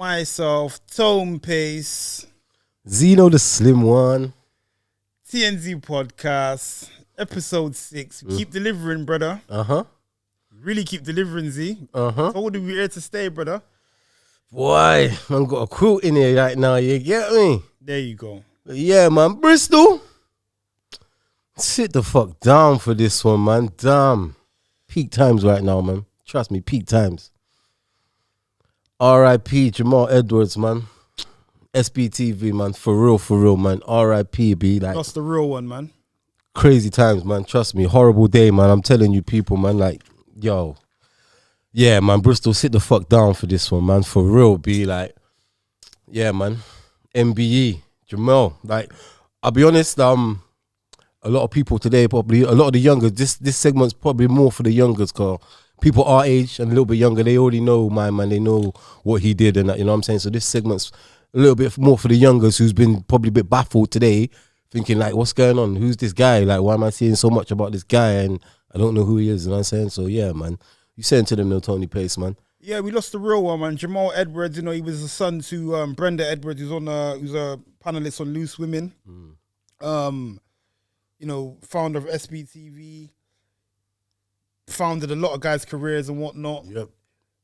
Myself, Tone Pace, Zino the Slim One. TnZ podcast, episode 6. We keep delivering, brother. Really keep delivering, Z. Told you we're here to stay, brother. Boy, man got a quote in here right now, you get me? There you go. Yeah, man, Bristol. Sit the fuck down for this one, man. Damn. Peak times right now, man. Trust me, peak times. R.I.P. Jamal Edwards, man. SBTV, man. For real, man. R.I.P. be like. That's the real one, man. Crazy times, man. Trust me. Horrible day, man. I'm telling you people, man. Like, yo. Yeah, man. Bristol, sit the fuck down for this one, man. For real, be like. Yeah, man. MBE. Jamal. Like, I'll be honest, a lot of people today, probably, a lot of the younger, this segment's probably more for the youngers, because people our age and a little bit younger, they already know my man, they know what he did and that, you know what I'm saying? So this segment's a little bit more for the youngers who's been probably a bit baffled today, thinking like, what's going on? Who's this guy? Like, why am I seeing so much about this guy and I don't know who he is, you know what I'm saying? So yeah, man, you saying to them, no Tony Pace, man. Yeah, we lost the real one, man. Jamal Edwards, you know, he was the son to Brenda Edwards, who's a panelist on Loose Women. You know, founder of SBTV, founded a lot of guys' careers and whatnot. Yep.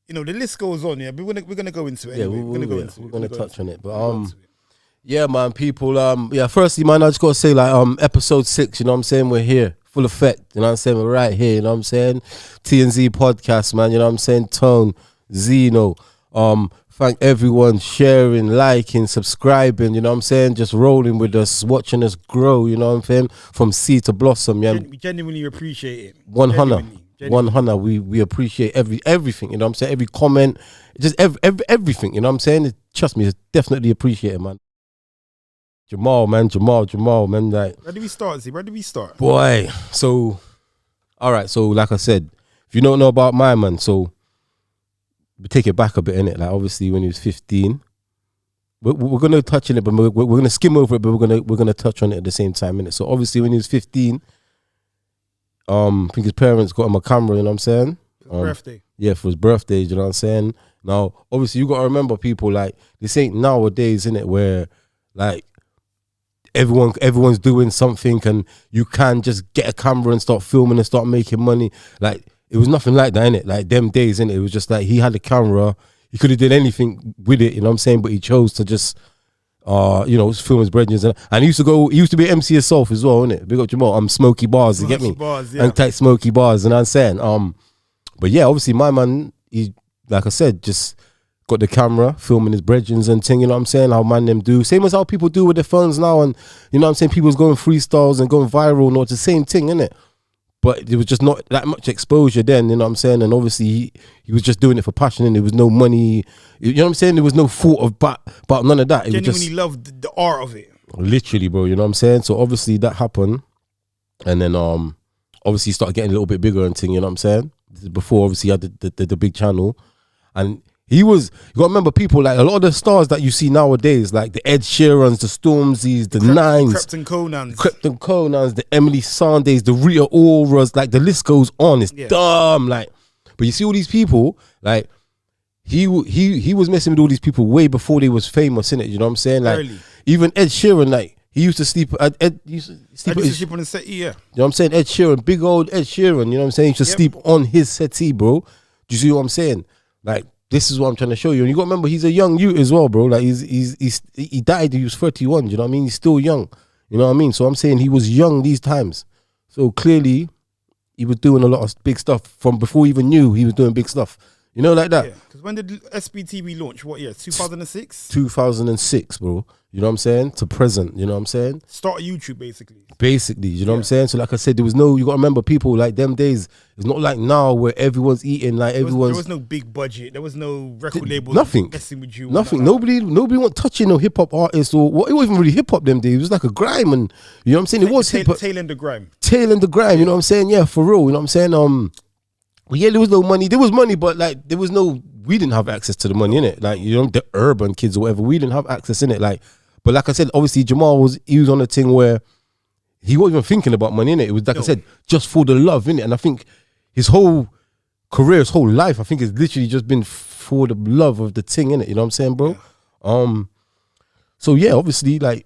You know, the list goes on, yeah. But we're gonna go into it. Yeah, anyway. we're gonna touch on it. But yeah, man, people. Yeah, firstly, man, I just gotta say, like, episode 6. You know what I'm saying? We're here, full effect. You know what I'm saying? We're right here. You know what I'm saying? TnZ podcast, man. You know what I'm saying? Tone, Zino. Thank everyone sharing, liking, subscribing, you know what I'm saying? Just rolling with us, watching us grow, you know what I'm saying? From seed to blossom, yeah. We genuinely appreciate it. 100. We appreciate everything, you know what I'm saying? Every comment, just everything, you know what I'm saying? Trust me, it's definitely appreciated, man. Jamal, man. Like, where did we start, Z? Where did we start? Boy, so, all right, so like I said, if you don't know about my man, so, we take it back a bit, innit? Like, obviously, when he was 15, we're gonna touch on it, but we're gonna skim over it, but we're gonna touch on it at the same time, innit? So obviously, when he was 15, I think his parents got him a camera. You know what I'm saying? Birthday. Yeah, for his birthday. You know what I'm saying? Now, obviously, you gotta remember, people, like, this ain't nowadays, innit? Where like everyone's doing something, and you can just get a camera and start filming and start making money. Like, it was nothing like that, innit? Like, them days, innit? It was just like, he had a camera, he could have did anything with it, you know what I'm saying? But he chose to just, you know, film his brethren. And he used to be MC himself as well, innit? Big up Jamal, Smoky Bars, you get me? Bars, yeah. And tight Smoky Bars, you know what I'm saying? But yeah, obviously, my man, he, like I said, just got the camera, filming his brethren and thing, you know what I'm saying? How man them do. Same as how people do with their phones now, and, you know what I'm saying? People's going freestyles and going viral, and all, it's the same thing, innit? But there was just not that much exposure then, you know what I'm saying? And obviously, he was just doing it for passion, and there was no money. You know what I'm saying? There was no thought about none of that. It genuinely was just, loved the art of it. Literally, bro, you know what I'm saying? So obviously, that happened. And then, obviously, he started getting a little bit bigger and thing, you know what I'm saying? Before, obviously, he had the big channel. And you got to remember, people, like, a lot of the stars that you see nowadays, like the Ed Sheerans, the Stormzys, the Nines, Krypton Conans, the Emily Sandays, the Rita Oras, like, the list goes on. It's dumb, like. But you see all these people, like, he was messing with all these people way before they was famous, innit? You know what I'm saying? Like, early. Even Ed Sheeran, like, he used to sleep. Ed used to sleep on the settee, yeah. You know what I'm saying? Ed Sheeran, big old Ed Sheeran. You know what I'm saying? He used to sleep on his settee, bro. Do you see what I'm saying? Like, this is what I'm trying to show you. And you got to remember, he's a young youth as well, bro. Like, he died, he was 31, you know what I mean? He's still young, you know what I mean? So I'm saying he was young these times. So clearly, he was doing a lot of big stuff from before he even knew he was doing big stuff. You know, like that. Yeah, because when did SBTV launch? What year? 2006? 2006, bro. You know what I'm saying? To present, you know what I'm saying? Start YouTube, basically. Basically, you know what I'm saying? So like I said, there was no, you got to remember, people, like, them days, it's not like now where everyone's eating, like, there was no big budget. There was no record label messing with you. Nothing. Nobody want touching no hip-hop artists, or what. It wasn't even really hip-hop them days. It was like a grime, and, you know what I'm saying? It was hip-hop. Tail end of grime. Tail end of grime, you know what I'm saying? Yeah, for real, you know what I'm saying? Yeah, there was no money. There was money, but, like, there was no, we didn't have access to the money, innit? Like, you know, the urban kids or whatever, we didn't have access, innit? Like, but like I said, obviously Jamal was on a thing where he wasn't even thinking about money, innit? It was, like I said, just for the love, innit? And I think his whole career, his whole life, I think it's literally just been for the love of the thing, innit? You know what I'm saying, bro? Yeah. So yeah, obviously, like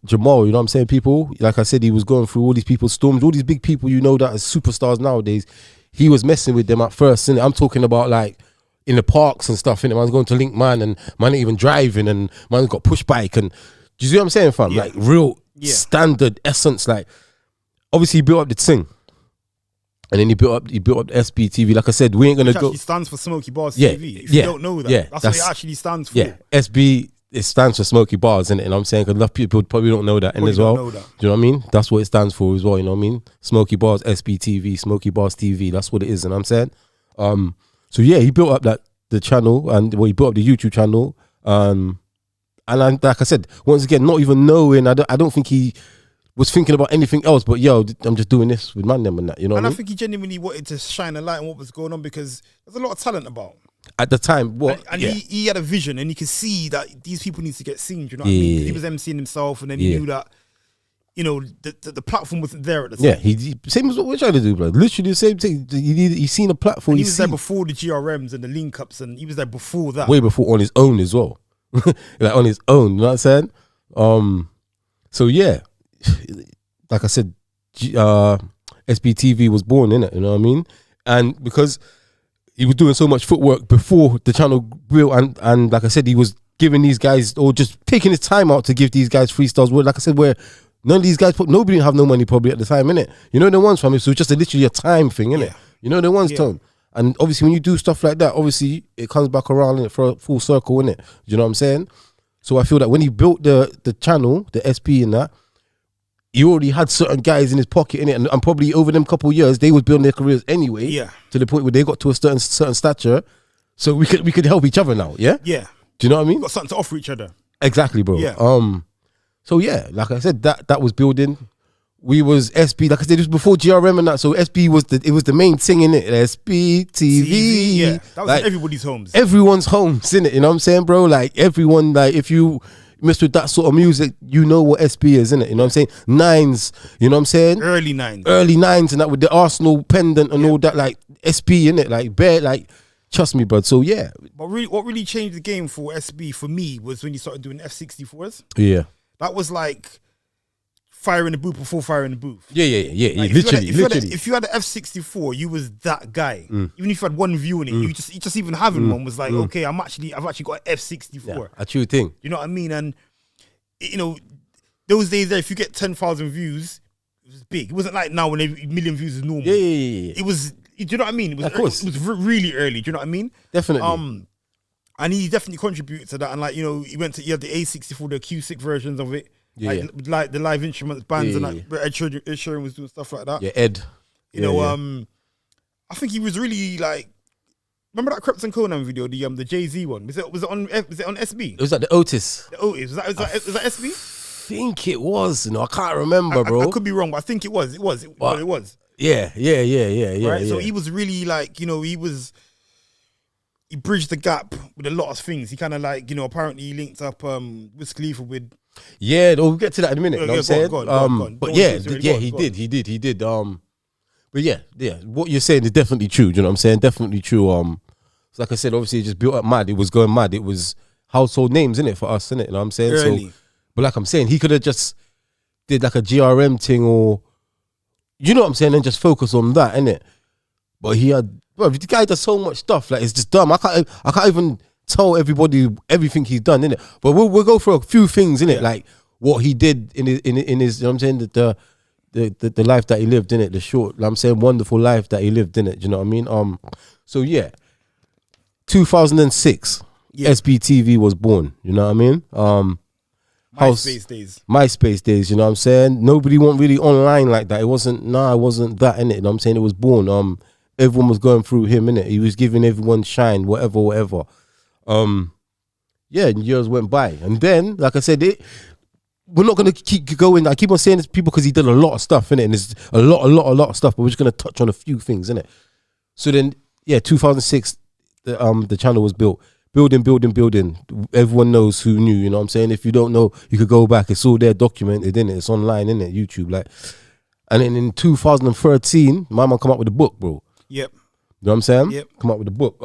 Jamal, you know what I'm saying, people, like I said, he was going through all these people's storms, all these big people, you know, that are superstars nowadays. He was messing with them at first, innit? I'm talking about like in the parks and stuff, innit? Man's going to link man, and man ain't even driving, and man's got push bike, and do you see what I'm saying, fam? Like real standard essence. Like obviously he built up the thing, and then he built up SBTV. Like I said, we ain't gonna go. It stands for Smoky Bars TV. If you don't know that, that's what it actually stands for. Yeah, SB. It stands for Smoky Bars, innit? And I'm saying, because a lot of people probably don't know that, and as well. Do you know what I mean? That's what it stands for as well. You know what I mean? Smoky Bars, SBTV, Smoky Bars TV. That's what it is, and I'm saying. So yeah, he built up the channel, and he built up the YouTube channel. And like I said, once again, not even knowing, I don't think he was thinking about anything else, but yo, I'm just doing this with man them and that, you know. And what I think he genuinely wanted to shine a light on what was going on, because there's a lot of talent about. At the time, what? And he had a vision, and he could see that these people need to get seen. Do you know what I mean? He was emceeing himself, and then he knew that, you know, the platform wasn't there at the time. Yeah, he same as what we're trying to do, bro. Literally the same thing. He's seen a platform. He was there before the GRMs and the link ups, and he was there before that. Way before, on his own as well. Like on his own, you know what I'm saying? So yeah, like I said, SBTV was born in it, you know what I mean? And because he was doing so much footwork before the channel grew, and like I said, he was giving these guys, or just taking his time out to give these guys freestyles. Where, like I said, where none of these guys, nobody didn't have no money probably at the time, innit? You know the ones from it, so it's just literally a time thing, innit? You know the ones, Tone. And obviously when you do stuff like that, obviously it comes back around in it for a full circle, innit? Do you know what I'm saying? So I feel that when he built the channel, the SP and that, he already had certain guys in his pocket, innit? And probably over them couple of years, they was building their careers anyway. Yeah. To the point where they got to a certain stature. So we could help each other now, yeah? Yeah. Do you know what I mean? Got something to offer each other. Exactly, bro. Yeah. So yeah, like I said, that was building. We was SB, like I said, it was before GRM and that, so SB was the main thing in it. SBTV. Yeah, that was like, everybody's homes. Everyone's homes, innit? You know what I'm saying, bro? Like everyone, like if you mess with that sort of music, you know what SB is, innit? You know what I'm saying? Nines, you know what I'm saying? Early nines and that with the Arsenal pendant and all that, like SB, innit? Like bare, like trust me, bro. So yeah. But really, what really changed the game for SB for me was when you started doing F64s. Yeah. That was like fire in the booth before fire in the booth. Yeah. Like literally. If you had an F64, you was that guy. Even if you had one view in it, you just even having one was like, okay, I've actually got an F64. Yeah, a true thing. You know what I mean? And you know, those days there, if you get 10,000 views, it was big. It wasn't like now when a million views is normal. Yeah. It was. Do you know what I mean? It was, of course. It was really early. Do you know what I mean? Definitely. And he definitely contributed to that. And like, you know, he had the A64, the acoustic versions of it. Like the live instruments bands and like Ed Sheeran was doing stuff like that. Yeah, Ed. You know, I think he was really like. Remember that Krept and Conan video, the Jay-Z one? Was it on SB? It was like the Otis. The Otis. Was that SB? I think it was. No, I can't remember, bro. I could be wrong, but I think it was. It was. Yeah. Right. So he was really like, you know, he bridged the gap with a lot of things. He kind of like, you know, apparently he linked up Wiz Khalifa with. Yeah, we'll get to that in a minute. Go on. But he did. But yeah, what you're saying is definitely true. Do you know what I'm saying? Definitely true. So like I said, obviously it just built up mad. It was going mad. It was household names, innit, for us, innit? You know what I'm saying? Early. So, but like I'm saying, he could have just did like a GRM thing, or you know what I'm saying, and just focus on that, innit? But he had, bro, the guy does so much stuff, like it's just dumb. I can't even tell everybody everything he's done, innit? But we'll go for a few things, innit? Like what he did in his, you know what I'm saying, the life that he lived, innit? The short, I'm saying, wonderful life that he lived, innit? Do you know what I mean? So yeah, 2006, SBTV was born. You know what I mean? MySpace days. You know what I'm saying? Nobody went really online like that. It wasn't that, innit? You know what I'm saying? It was born. Everyone was going through him, innit? He was giving everyone shine, whatever. Yeah, and years went by, and then, like I said, we're not gonna keep going. I keep on saying this to people because he did a lot of stuff, innit? And there's a lot of stuff, but we're just gonna touch on a few things, innit? So then, 2006, the channel was built. Building. Everyone knows who knew, you know what I'm saying? If you don't know, you could go back. It's all there documented, innit? It's online, innit? YouTube, like. And then in 2013, my man come up with a book, bro. Yep. You know what I'm saying? Yep. Come up with a book.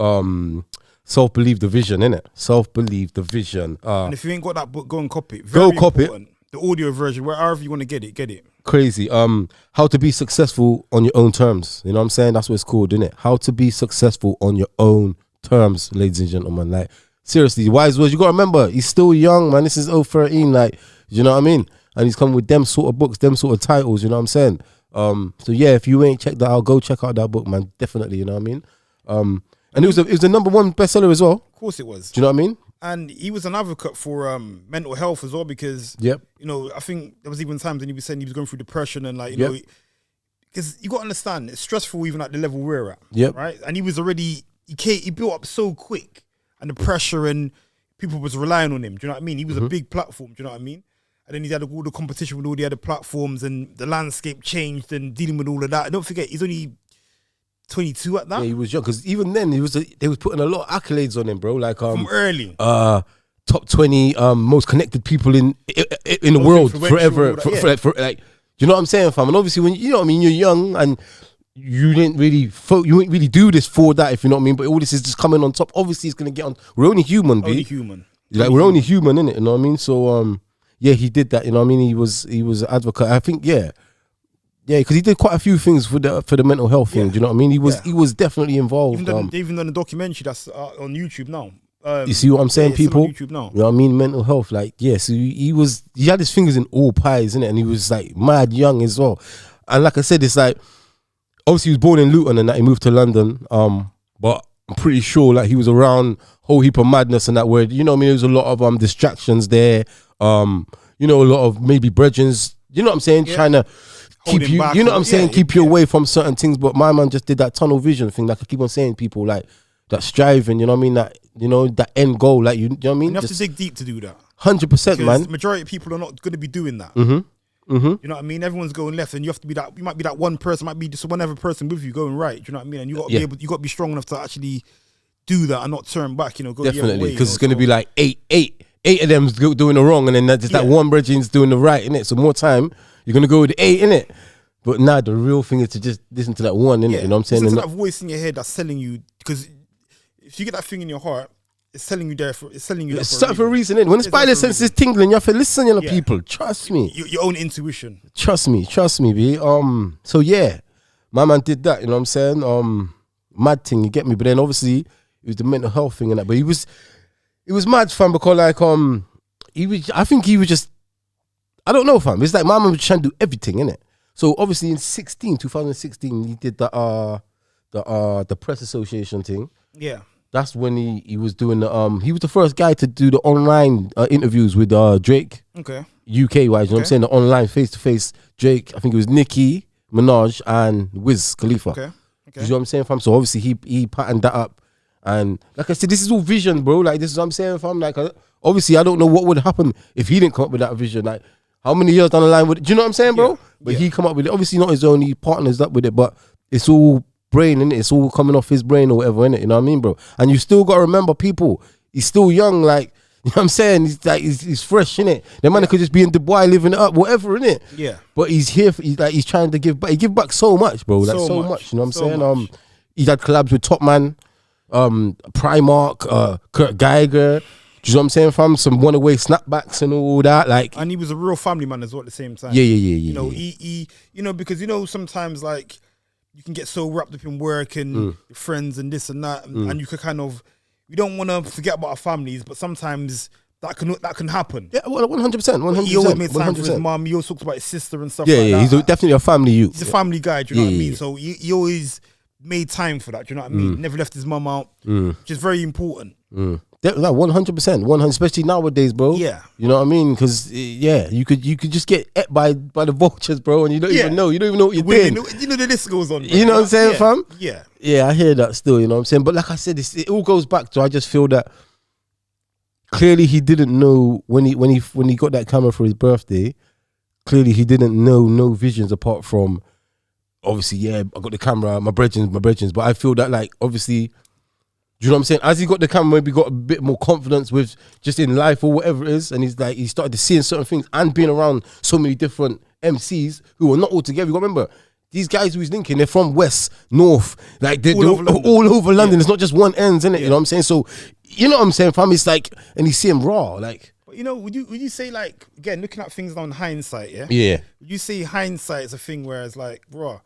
Self-believe the vision, innit? Self-believe the vision. And if you ain't got that book, go and copy it. Go copy it. The audio version, wherever you want to get it. Crazy. How to be successful on your own terms. You know what I'm saying? That's what it's called, innit? How to be successful on your own terms, ladies and gentlemen. Like, seriously, wise words. You got to remember, he's still young, man. This is 013, like, you know what I mean? And he's coming with them sort of books, them sort of titles, you know what I'm saying? So yeah, if you ain't checked that out, go check out that book, man. Definitely, you know what I mean? And it was the #1 bestseller as well. Of course it was. Do you know what I mean? And he was an advocate for mental health as well, because you know, I think there was even times when he was saying he was going through depression and like, you know, because you got to understand, it's stressful even at the level we're at, right? And he was already, he built up so quick, and the pressure and people was relying on him. Do you know what I mean? He was a big platform. Do you know what I mean? And then he had all the competition with all the other platforms, and the landscape changed and dealing with all of that. And don't forget, he's only 22 at that. Yeah, he was young, because even then they was putting a lot of accolades on him, bro. Like from early, top 20 most connected people in the world forever. For like, you know what I'm saying, fam? And obviously, when you know what I mean, you're young and you didn't really do this for that, if you know what I mean. But all this is just coming on top. Obviously, it's gonna get on. We're only human, only human. Like we're only human, innit? You know what I mean? So yeah, he did that. You know what I mean? He was an advocate. I think because he did quite a few things for the mental health thing. Do you know what I mean? He was definitely involved. Even done a documentary that's on YouTube now. You see what I'm saying, people? On YouTube now. You know what I mean? Mental health, like, so he had his fingers in all pies, innit? And he was like mad young as well. And like I said, it's like, obviously he was born in Luton and that he moved to London. But I'm pretty sure like he was around a whole heap of madness and that word. You know what I mean? There was a lot of distractions there. You know, a lot of maybe brethrens, you know what I'm saying? Trying to keep you, you know what I'm saying? Keep you away from certain things. But my man just did that tunnel vision thing. Like I keep on saying, people, like that striving, you know what I mean? That, you know, that end goal, like, you know what I mean? You have to dig deep to do that. 100%, man. The majority of people are not going to be doing that. You know what I mean? Everyone's going left, and you have to be that. You might be that one person, might be just one other person with you going right. Do you know what I mean? And you got to be able, you got to be strong enough to actually do that and not turn back. You know, go definitely, because it's going to be like eight of them's doing the wrong, and then just that one brethren's doing the right, innit? So more time, you're going to go with the 8, innit? But now the real thing is to just listen to that one, innit? You know what I'm saying? Listen to that voice in your head that's telling you, because if you get that thing in your heart, it's telling you there for it's telling you. It's for a reason, innit? When the spider sense is tingling, you have to listen, you know, people. Trust me. Your own intuition. Trust me, B. So yeah, my man did that. You know what I'm saying? Mad thing, you get me? But then obviously it was the mental health thing and that. But it was mad, fam, because like I think he was just, I don't know, fam. It's like my man was trying to do everything, innit? So obviously in 2016, he did the press association thing. Yeah. That's when he was doing the he was the first guy to do the online interviews with Drake. Okay. UK wise, you know what I'm saying? The online face-to-face Drake. I think it was Nicki Minaj and Wiz Khalifa. Okay. You know what I'm saying, fam? So obviously he patterned that up. And like I said, this is all vision, bro. Like, this is what I'm saying, fam. Like, obviously I don't know what would happen if he didn't come up with that vision. Like, how many years down the line would, do you know what I'm saying, bro? But he come up with it. Obviously not his own, he partners up with it, but it's all brain, innit? It's all coming off his brain or whatever, innit? You know what I mean, bro? And you still got to remember, people, he's still young, like, you know what I'm saying? He's like, he's fresh, innit? The man could just be in Dubai living it up, whatever, innit? Yeah. But he's here, he's trying to give back. He give back so much, bro. Like, so much, you know what I'm saying? He's had collabs with Top Man, Primark, Kurt Geiger. Do you know what I'm saying, fam? Some one-away snapbacks and all that, like. And he was a real family man as well at the same time. Yeah. You know, he you know, because you know sometimes like you can get so wrapped up in work and your friends and this and that, and you could kind of, we don't want to forget about our families, but sometimes that can happen. Yeah, well, 100%. He always made time for his mom. He always talks about his sister and stuff. Yeah, he's definitely a family youth. He's a family guy. Do you know what I mean? So he always made time for that. Do you know what I mean? Never left his mum out, which is very important. Like 100%, especially nowadays, bro. Yeah, you know what I mean? Because you could just get ate by the vultures, bro, and you don't even know. You don't even know what you're doing. You know the list goes on. Bro. You know what I'm saying, fam? Yeah, I hear that still. You know what I'm saying? But like I said, it all goes back to, I just feel that clearly he didn't know when he got that camera for his birthday. Clearly he didn't know no visions apart from, obviously, I got the camera, my brethrens. But I feel that, like, obviously, do you know what I'm saying? As he got the camera, maybe got a bit more confidence with just in life or whatever it is, and he started to seeing certain things and being around so many different MCs who were not all together. You got to remember, These guys who he's linking, they're from West, North, like they're all over London. It's not just one end, isn't it? You know what I'm saying? So, you know what I'm saying, fam? It's like, and you see him raw, like. But you know, would you say, like, again, looking at things on hindsight, yeah? Yeah. Would you say hindsight is a thing where it's like, bro,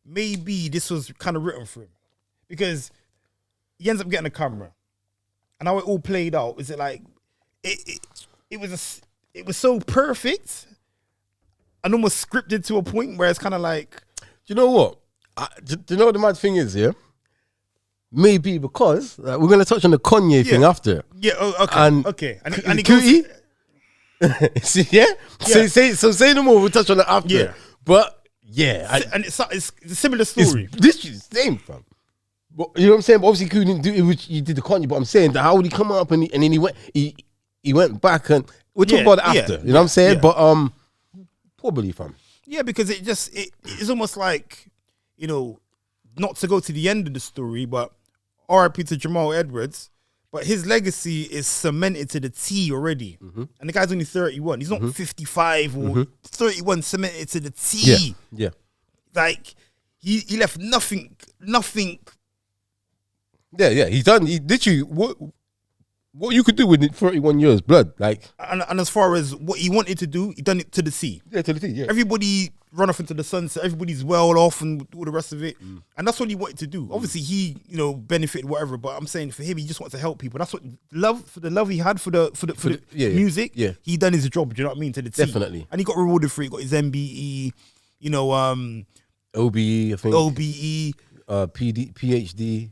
maybe this was kind of written for him? Because he ends up getting a camera. And how it all played out, is it like, it was so perfect and almost scripted to a point where it's kind of like. Do you know what? Do you know what the mad thing is, yeah? Maybe because we're going to touch on the Kanye thing after. Yeah, okay. And it goes... See, yeah? Say no more, we'll touch on it after. Yeah. But, yeah. And it's a similar story. It's literally the same, fam. But, you know what I'm saying? But obviously, he didn't do it, which he did the Kanye, but I'm saying that how would he come up and then he went back and we'll talk about it after. You know what I'm saying? But, probably, fam. Yeah, because it's almost like, you know, not to go to the end of the story, but RIP to Jamal Edwards, but his legacy is cemented to the T already. Mm-hmm. And the guy's only 31. He's not 55 or 31, cemented to the T. Yeah. Like, he left nothing. Yeah. He literally, what you could do with 31 years, blood, like. And as far as what he wanted to do, he done it to the T. Yeah, to the T, yeah. Everybody run off into the sunset. Everybody's well off and all the rest of it. And that's what he wanted to do. Obviously, he, you know, benefited whatever. But I'm saying for him, he just wants to help people. That's what the love he had for the music. Yeah, he done his job. Do you know what I mean? To the T. Definitely. And he got rewarded for it. He got his MBE. You know, OBE, I think. OBE, PhD.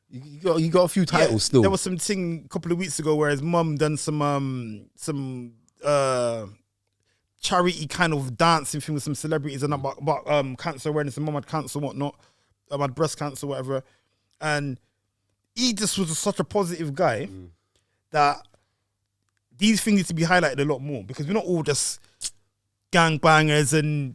You got a few titles still. There was some thing a couple of weeks ago where his mum done some charity kind of dancing thing with some celebrities and about cancer awareness. And mum had cancer, whatnot, had breast cancer, whatever. And he just was such a positive guy that these things need to be highlighted a lot more because we're not all just gangbangers and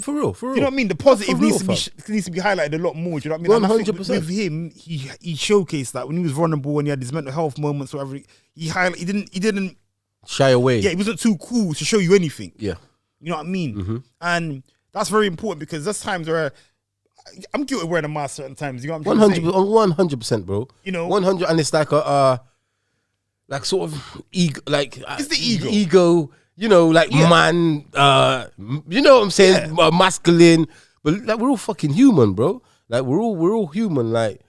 for real. You know what I mean? The positive needs to be highlighted a lot more. Do you know what I mean? 100%. With him, he showcased that when he was vulnerable, when he had his mental health moments, whatever. He didn't shy away. Yeah, he wasn't too cool to show you anything. Yeah, you know what I mean. And that's very important because there's times where I'm guilty of wearing a mask certain times. You know what I'm saying? 100%, bro. You know, 100, and it's like a like sort of ego, like it's the ego. Ego. You know, like man, you know what I'm saying? Masculine, but like we're all fucking human, bro. Like we're all human. Like,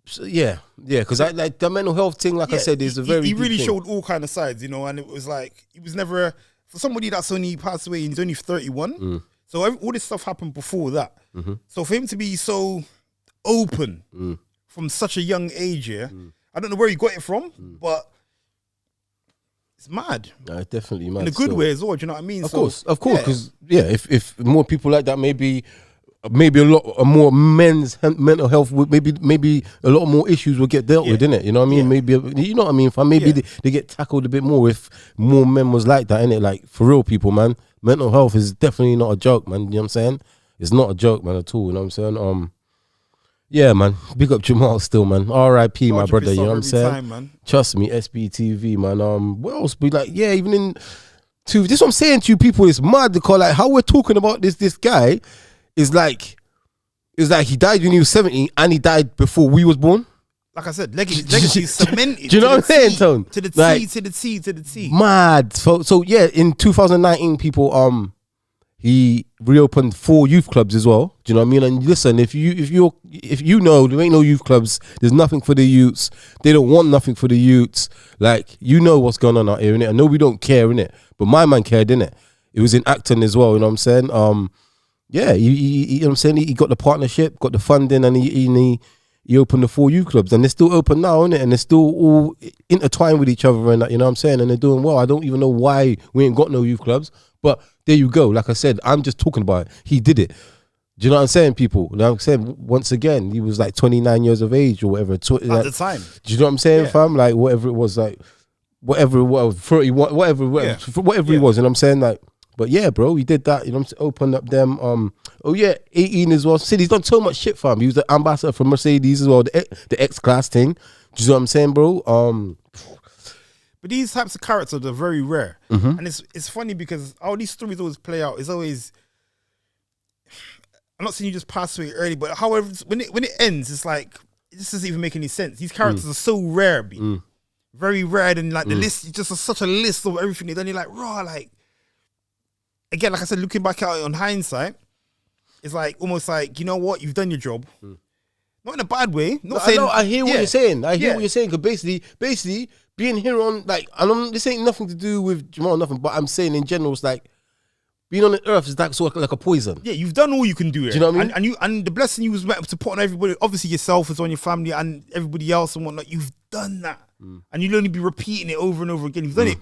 so, yeah. Because like the mental health thing, like I said, is a very. He really showed all kind of sides, you know, and it was like he was never for somebody that's only passed away and he's only 31. So all this stuff happened before that. So for him to be so open from such a young age, I don't know where he got it from, but. It's mad. Definitely mad. In a good way as well, do you know what I mean? Of course, because if more people like that, maybe a lot more men's mental health, maybe a lot more issues will get dealt with, innit? You know what I mean? Maybe, you know what I mean? Maybe they get tackled a bit more if more men was like that, innit? Like, for real, people, man, mental health is definitely not a joke, man. You know what I'm saying? It's not a joke, man, at all. You know what I'm saying? Yeah, man. Big up Jamal still, man. R.I.P. my brother, you know what I'm saying? Time, man. Trust me, SBTV, man. What else? Be like, yeah, even in this is what I'm saying to you people, it's mad because like how we're talking about this guy is like he died when he was 70 and he died before we was born. Like I said, legacy is cemented. Do you know what I'm saying, Tone? To the T, like, to the T. Mad. So yeah, in 2019, people he reopened 4 youth clubs as well. Do you know what I mean? And listen, if you know there ain't no youth clubs, there's nothing for the youths. They don't want nothing for the youths. Like, you know what's going on out here, innit? I know we don't care, innit? But my man cared, innit? It was in Acton as well, you know what I'm saying? Yeah, he you know what I'm saying? He got the partnership, got the funding, and he opened the 4 youth clubs, and they're still open now, innit? And they're still all intertwined with each other, and that, you know what I'm saying? And they're doing well. I don't even know why we ain't got no youth clubs, but there you go. Like I said, I'm just talking about it. He did it. Do you know what I'm saying, people? You know what I'm saying? Once again, he was like 29 years of age or whatever. At the time. Do you know what I'm saying, fam? Like, whatever it was, like, whatever it was, 31, whatever it was, you know what I'm saying? Like, but yeah, bro, he did that, you know what I'm saying? Opened up them, 18 as well. See, he's done so much shit, fam. He was the ambassador for Mercedes as well, the X-Class thing. Do you know what I'm saying, bro? But these types of characters are very rare. And it's funny because all these stories always play out. It's always, I'm not saying you just pass away early, but however, when it ends, it's like it just doesn't even make any sense. These characters are so rare, very rare, and like the list, just such a list of everything. Then you're like, raw, like again, like I said, looking back at it on hindsight, it's like almost like, you know what, you've done your job. Not in a bad way. Not saying, I hear what you're saying. I hear what you're saying, because basically, being here on, like, this ain't nothing to do with Jamal, nothing, but I'm saying in general, it's like, being on the earth is like sort of like a poison. Yeah, you've done all you can do here. Do you know what I mean? And the blessing you was meant to put on everybody, obviously yourself, is on your family and everybody else and whatnot. You've done that. And you'll only be repeating it over and over again. You've done it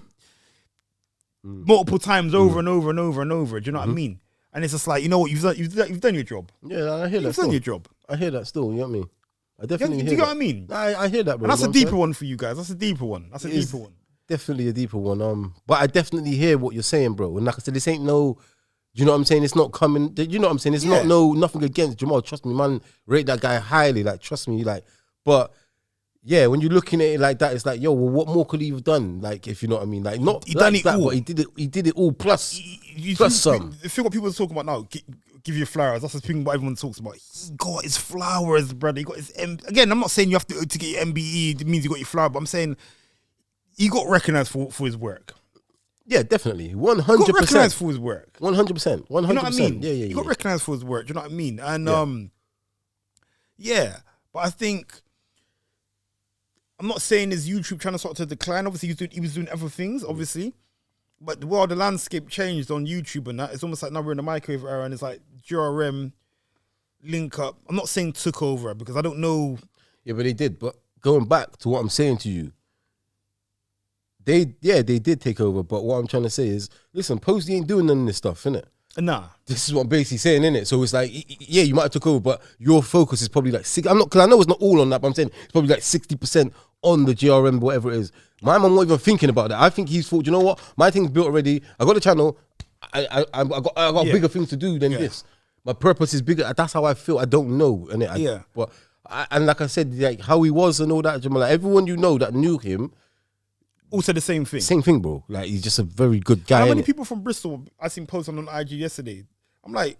multiple times over and over and over and over. Do you know what I mean? And it's just like, you know what, you've done your job. Yeah, I hear that. You've done your job. I hear that still, you know what I mean? I definitely hear do you know what I mean? I hear that, bro. And that's a deeper one for you guys. That's a deeper one. Definitely a deeper one. But I definitely hear what you're saying, bro. And like I said, this ain't no, you know what I'm saying? It's not coming, you know what I'm saying? It's not nothing against Jamal. Trust me, man, rate that guy highly. Like, trust me, like, but yeah, when you're looking at it like that, it's like, yo, well, what more could he have done? Like, if you know what I mean? Like, not he done it all. But he did it all plus some. The thing what people are talking about now, give you flowers. That's the thing what everyone talks about. He got his flowers, brother. He got his again, I'm not saying you have to get your MBE, it means you got your flower, but I'm saying he got recognized for his work. Yeah, definitely. 100%. He got recognized for his work. 100%. 100%. You know what I mean? Yeah. He got recognized for his work. Do you know what I mean? And but I think, I'm not saying his YouTube channel started to decline. Obviously, he was doing other things, obviously. But the landscape changed on YouTube and that. It's almost like now we're in the microwave era and it's like GRM, Link Up. I'm not saying took over because I don't know. Yeah, but they did. But going back to what I'm saying to you, they did take over. But what I'm trying to say is, listen, Posty ain't doing none of this stuff, innit? Nah. This is what I'm basically saying, innit? So it's like, yeah, you might have took over, but your focus is probably like because I know it's not all on that, but I'm saying it's probably like 60% on the GRM, whatever it is. My mum not even thinking about that. I think he's thought, you know what? My thing's built already. I got a channel. I got bigger things to do than this. My purpose is bigger. That's how I feel. I don't know, innit? But and like I said, like how he was and all that, Jamal, like everyone you know that knew him. Also the same thing. Same thing, bro. Like, he's just a very good guy. How many people from Bristol I seen posting on IG yesterday? I'm like,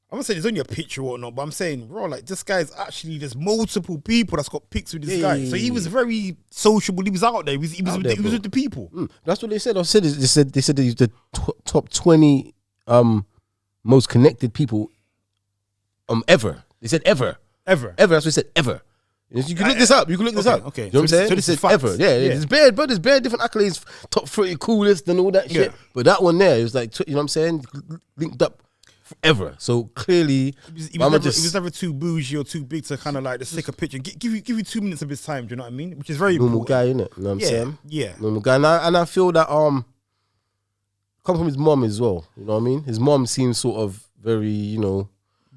I'm not saying there's only a picture or whatnot, but I'm saying, bro, like, this guy's actually, there's multiple people that's got pics with this guy. So he was very sociable. He was out there. He was with the people. That's what they said. They said that he's the top 20 most connected people ever. They said ever. That's what they said, ever. You can look this up. Okay. You know what I'm saying? So this is ever. Yeah. There's bare different accolades, top 30 coolest and all that shit. But that one there, it was like, you know what I'm saying? Linked up forever. So clearly, he was never too bougie or too big to kind of like just take a picture. Give you 2 minutes of his time. Do you know what I mean? Which is very normal important. guy, innit? You know what I'm saying? Yeah. Normal guy. And I feel that come from his mom as well. You know what I mean? His mom seems sort of very, you know,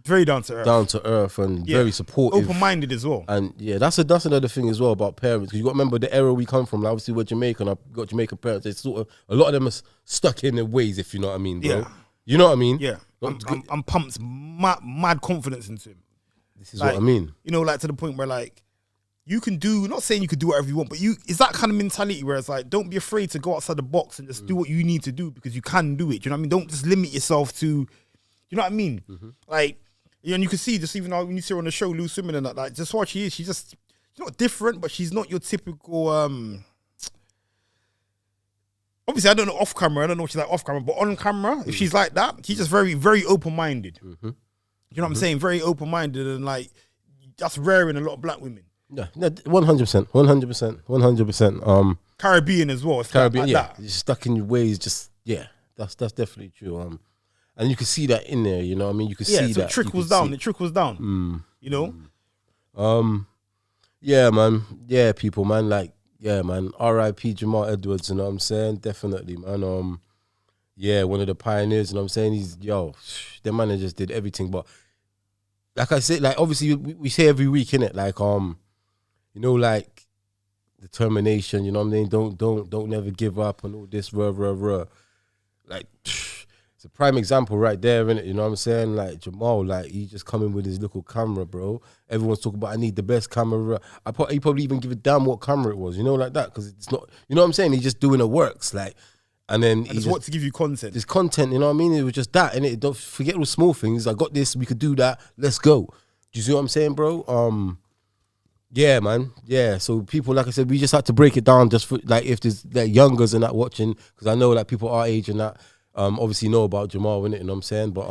very down to earth and very supportive, open-minded as well. And yeah, that's another thing as well about parents, because you got to remember the era we come from. Like, obviously, we're Jamaican. I've got Jamaican parents. It's sort of a lot of them are stuck in their ways, if you know what I mean, bro. Yeah. You know what I mean? Yeah. I'm pumped, mad confidence into him. This is like, what I mean. You know, like to the point where like you can do. Not saying you could do whatever you want, but it's that kind of mentality where it's like, don't be afraid to go outside the box and just do what you need to do because you can do it. Do you know what I mean? Don't just limit yourself to. You know what I mean? Like. Yeah, and you can see just even now when you see her on the show, Loose Women and that, like just what she is. She's not different, but she's not your typical. Obviously, I don't know off camera. I don't know what she's like off camera, but on camera, if she's like that, she's just very, very open minded. You know what I'm saying? Very open minded and like that's rare in a lot of black women. Yeah, 100%. Caribbean as well. It's Caribbean, like yeah. that. You're stuck in your ways. Just that's definitely true. And you can see that in there, you know what I mean? You can see so that. It trickles down. You know? Yeah, man. Yeah, people, man. Like, yeah, man. R.I.P. Jamal Edwards, you know what I'm saying? Definitely, man. Yeah, one of the pioneers, you know what I'm saying? The man just did everything. But like I said, like obviously we say every week, innit? Like, you know, like determination, you know what I mean? Don't never give up and all this, like it's a prime example right there, innit? You know what I'm saying? Like Jamal, like he just coming with his little camera, bro. Everyone's talking about I need the best camera. He probably even give a damn what camera it was, you know, like that, because it's not, you know what I'm saying? He's just doing the works, like, And then he just want to give you content. This content, you know what I mean? It was just that, and it don't forget those small things. I got this, we could do that. Let's go. Do you see what I'm saying, bro? Yeah, man. Yeah. So people, like I said, we just had to break it down just for like if there's like youngers and that watching, because I know like people our age and that obviously know about Jamal, innit? You know what I'm saying? But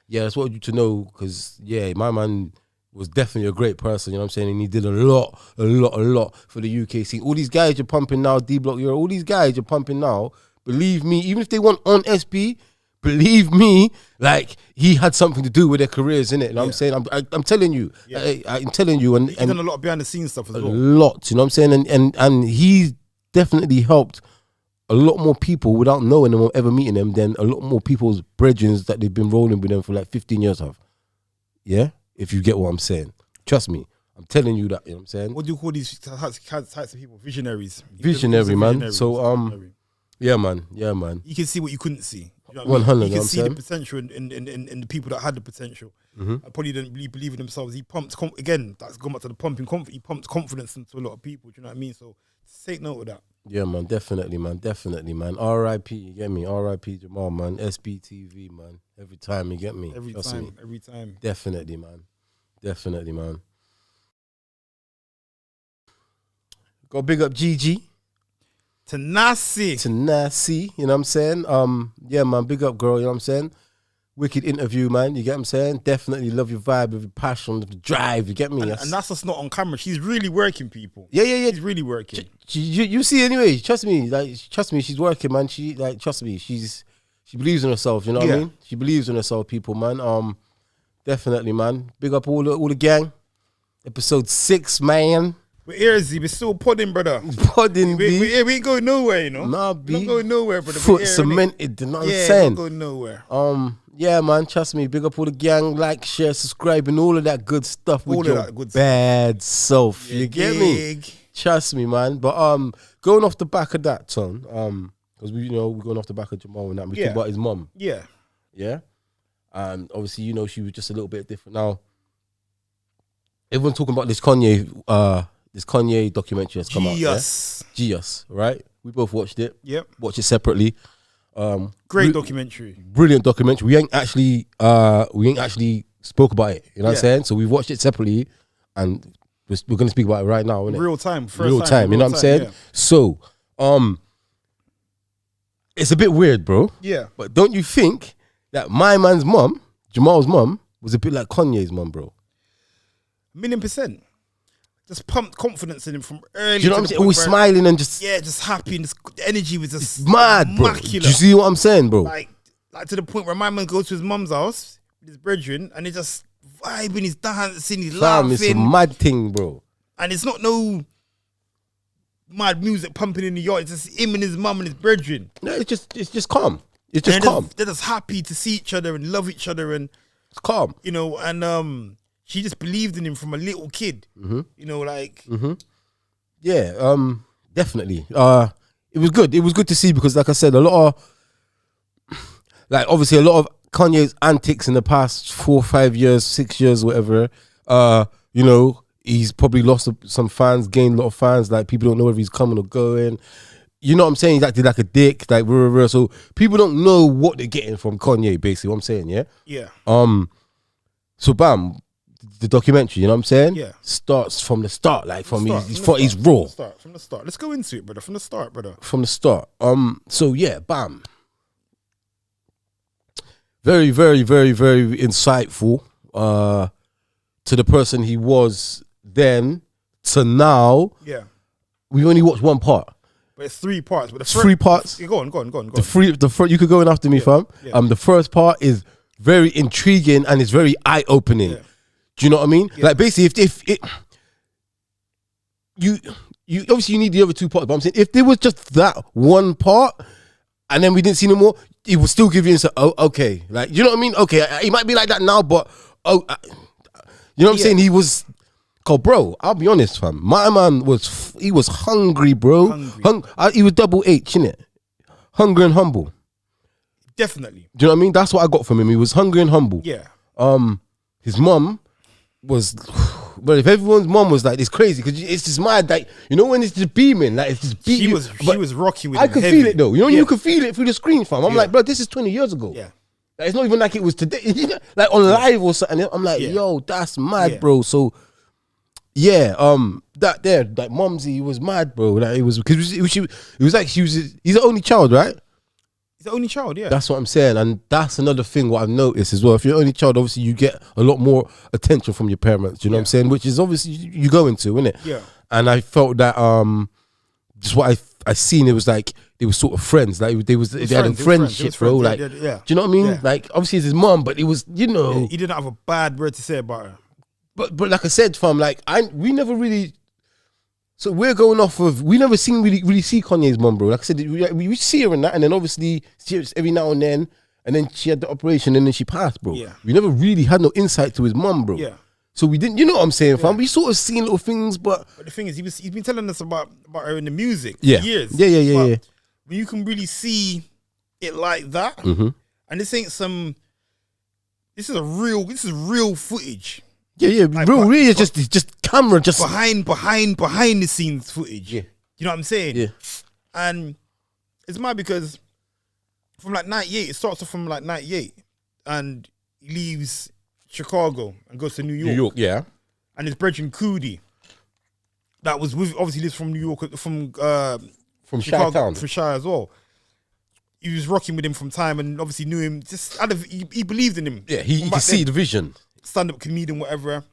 yeah, that's what you to know, because yeah, my man was definitely a great person, you know what I'm saying? And he did a lot for the UK scene. All these guys you're pumping now, D-Block Euro, all these guys you're pumping now, believe me, even if they weren't on SB, believe me, like he had something to do with their careers, innit? You know what I'm saying? I'm telling you, I'm telling you, and he's done a lot of behind the scenes stuff as well. A lot, you know what I'm saying? And he definitely helped a lot more people without knowing them or ever meeting them than a lot more people's brethren that they've been rolling with them for like 15 years have. Yeah, if you get what I'm saying, trust me. I'm telling you that, you know what I'm saying? What do you call these types of people? Visionaries. Visionary, man. So yeah, man. You can see what you couldn't see. You know 100. You can see the potential in the people that had the potential. I probably didn't really believe in themselves. He pumped again. That's gone back to the pumping confidence. He pumped confidence into a lot of people. Do you know what I mean? So take note of that. Yeah, man. Definitely, man. R.I.P. You get me? R.I.P. Jamal, man. SBTV, man. Every time, you get me? Every time. Definitely, man. Go big up Gigi. Tenacity, you know what I'm saying? Yeah, man, big up, girl, you know what I'm saying? Wicked interview, man, you get what I'm saying? Definitely love your vibe, your passion, the drive, you get me? And that's just not on camera. She's really working, people. Yeah. She's really working. You see, anyway, trust me, she's working, man. Trust me, she believes in herself, you know what I mean? She believes in herself, people, man. Definitely, man. Big up all the gang. Episode 6, man. We're here, Z. We're still podding, brother. Podding, we ain't going nowhere, you know. Nah, B. We're not going nowhere, brother. Foot cemented, you know what I'm saying? We're not going nowhere. Yeah, man, trust me. Big up all the gang, like, share, subscribe, and all of that good stuff with your bad self. You get me? Trust me, man. But going off the back of that, son, because we're going off the back of Jamal and that. We talk about his mum. Yeah. And obviously, she was just a little bit different. Now, everyone's talking about this Kanye documentary has come out. Jeen-Yuhs, right? We both watched it. Yep. Watched it separately. Great documentary. Brilliant documentary. We ain't actually spoke about it. You know what I'm saying? So we watched it separately, and we're going to speak about it right now. Real time. Real time. You know what I'm saying? Yeah. So, it's a bit weird, bro. Yeah. But don't you think that my man's mum, Jamal's mum, was a bit like Kanye's mum, bro? 1,000,000%. Just pumped confidence in him from early. Do you know what I'm saying? Always smiling and just just happy, and the energy was just mad, bro. Do you see what I'm saying, bro? Like to the point where my man goes to his mum's house with his brethren, and he just vibing, he's dancing, he's laughing. It's a mad thing, bro. And it's not no mad music pumping in the yard. It's just him and his mum and his brethren. No, it's just calm. It's just calm. They're just happy to see each other and love each other, and it's calm. And she just believed in him from a little kid. Yeah, definitely. It was good. It was good to see, because, like I said, obviously a lot of Kanye's antics in the past 4, 5 years, 6 years, whatever. He's probably lost some fans, gained a lot of fans. Like, people don't know whether he's coming or going. You know what I'm saying? He's acted like a dick, like so people don't know what they're getting from Kanye. Basically, what I'm saying, yeah. So bam. The documentary, you know what I'm saying? Yeah. Starts from the start, like he's raw. From the start. Let's go into it, brother. From the start, brother. From the start. So yeah, bam. Very, very, very, very insightful. To the person he was then to now. Yeah. We only watched one part. But it's 3 parts. But the 3 parts. Go on. The first, you could go in after me, fam. Yeah. The first part is very intriguing and it's very eye opening. Yeah. Do you know what I mean? Yeah. Like, basically, if it, you obviously you need the other 2 parts, but I'm saying if there was just that one part and then we didn't see no more, it would still give you insight. Oh, okay, like, you know what I mean? Okay, he might be like that now, but you know what I'm saying? He was, bro, I'll be honest, fam. My man was hungry, bro. He was double H, innit? Hungry and humble. Definitely. Do you know what I mean? That's what I got from him. He was hungry and humble. Yeah. His mum was but if everyone's mom was like, it's crazy because it's just mad. Like, you know, when it's just beaming, like it's just beaming. She was rocking with. I could feel it though. You know, you could feel it through the screen, fam. I'm like, bro, this is 20 years ago. Yeah. Like, it's not even like it was today. Like on live or something. I'm like, yo, that's mad, bro. So, yeah, that there, like Mumsy was mad, bro. Like it was because he's the only child, right? He's the only child, yeah. That's what I'm saying, and that's another thing what I've noticed as well. If you're the only child, obviously you get a lot more attention from your parents. You know what I'm saying? Which is obviously you go into, innit? Yeah. And I felt that just what I seen, it was like they were sort of friends. Like they had a friendship, bro. Like, do you know what I mean? Yeah. Like obviously it's his mom, but it was, you know, he didn't have a bad word to say about her. But like I said, fam, like we never really. So we're going off of, we never really see Kanye's mum, bro. Like I said, we see her in that, and then obviously every now and then she had the operation, and then she passed, bro. Yeah. We never really had no insight to his mum, bro. Yeah. So we didn't, you know what I'm saying, fam? We sort of seen little things, but the thing is, he's been telling us about her in the music for years. Yeah. When you can really see it like that, and this ain't this is real footage. Yeah, like, really, it's just camera, just behind the scenes footage. Yeah, you know what I'm saying? Yeah, and it's mad because from like 98, it starts off from like 98, and he leaves Chicago and goes to New York. Yeah, and his brethren Coody, that was with, obviously lives from New York, from Chicago, from Shire as well. He was rocking with him from time, and obviously knew him. Just he believed in him. Yeah, he could see the vision. Stand-up comedian, whatever,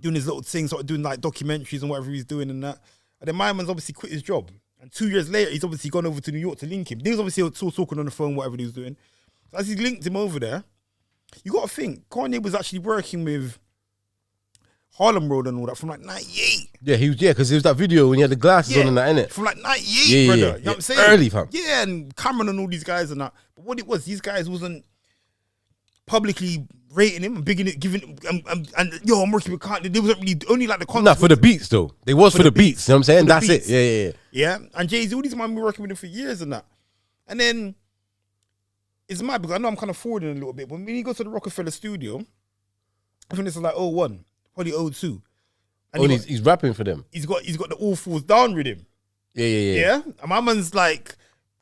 doing his little things, sort of doing like documentaries and whatever he's doing and that. And then my man's obviously quit his job. And 2 years later, he's obviously gone over to New York to link him. He was obviously still talking on the phone, whatever he was doing. So as he linked him over there, you got to think, Kanye was actually working with Harlem Road and all that from like 98. Yeah, because there was that video when he had the glasses on and that, innit? From like 98, brother. You know what I'm saying? Early, fam. Yeah, and Cameron and all these guys and that. But what it was, these guys wasn't publicly rating him and bigging it, giving and yo, I'm working with Kanye. They wasn't really only like the content. Nah, for the beats though. They was for the beats. You know what I'm saying? That's it. Yeah. Yeah, and Jay-Z, all these men been working with him for years and that. And then it's mad because I know I'm kind of forwarding a little bit, but when he goes to the Rockefeller studio, I think this is like 01, probably 02. And he's rapping for them. He's got the All Falls Down rhythm. Yeah. And my man's like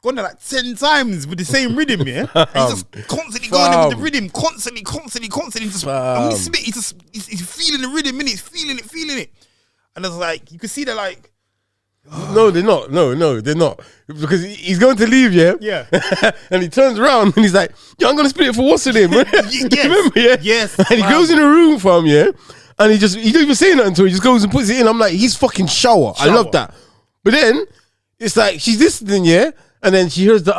gone there like 10 times with the same rhythm, yeah? And he's just constantly going there with the rhythm, constantly. Just, and when he spit, he's feeling the rhythm, and he's feeling it. And it's like, you can see that like, no, they're not. No, they're not. Because he's going to leave, yeah? Yeah. And he turns around and he's like, yo, I'm going to split it for what's her name? Yes. Remember, yeah? Yes. And he goes in the room for him, yeah? And he don't even say nothing to her. He just goes and puts it in. I'm like, he's fucking shower. I love that. But then, it's like, she's listening, yeah? And then she hears the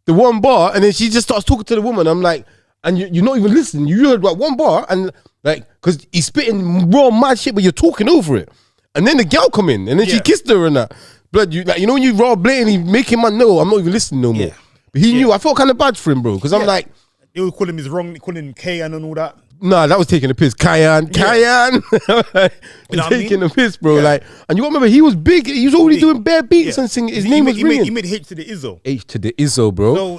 one bar, and then she just starts talking to the woman. I'm like, and you're not even listening. You heard about one bar, and like, because he's spitting raw mad shit, but you're talking over it. And then the girl come in, and then she kissed her and that. Blood, you know when you raw blatantly making man know I'm not even listening no more. Yeah. But he knew. I felt kind of bad for him, bro, because I'm like, they would call him his wrong, calling him Kayan and all that. Nah, that was taking the piss. Kayan. You know taking the piss, bro. Yeah. Like, and you remember he was big. He was already doing bare beats and singing. His name was ringing. He made H to the Izzo. H to the Izzo, bro. So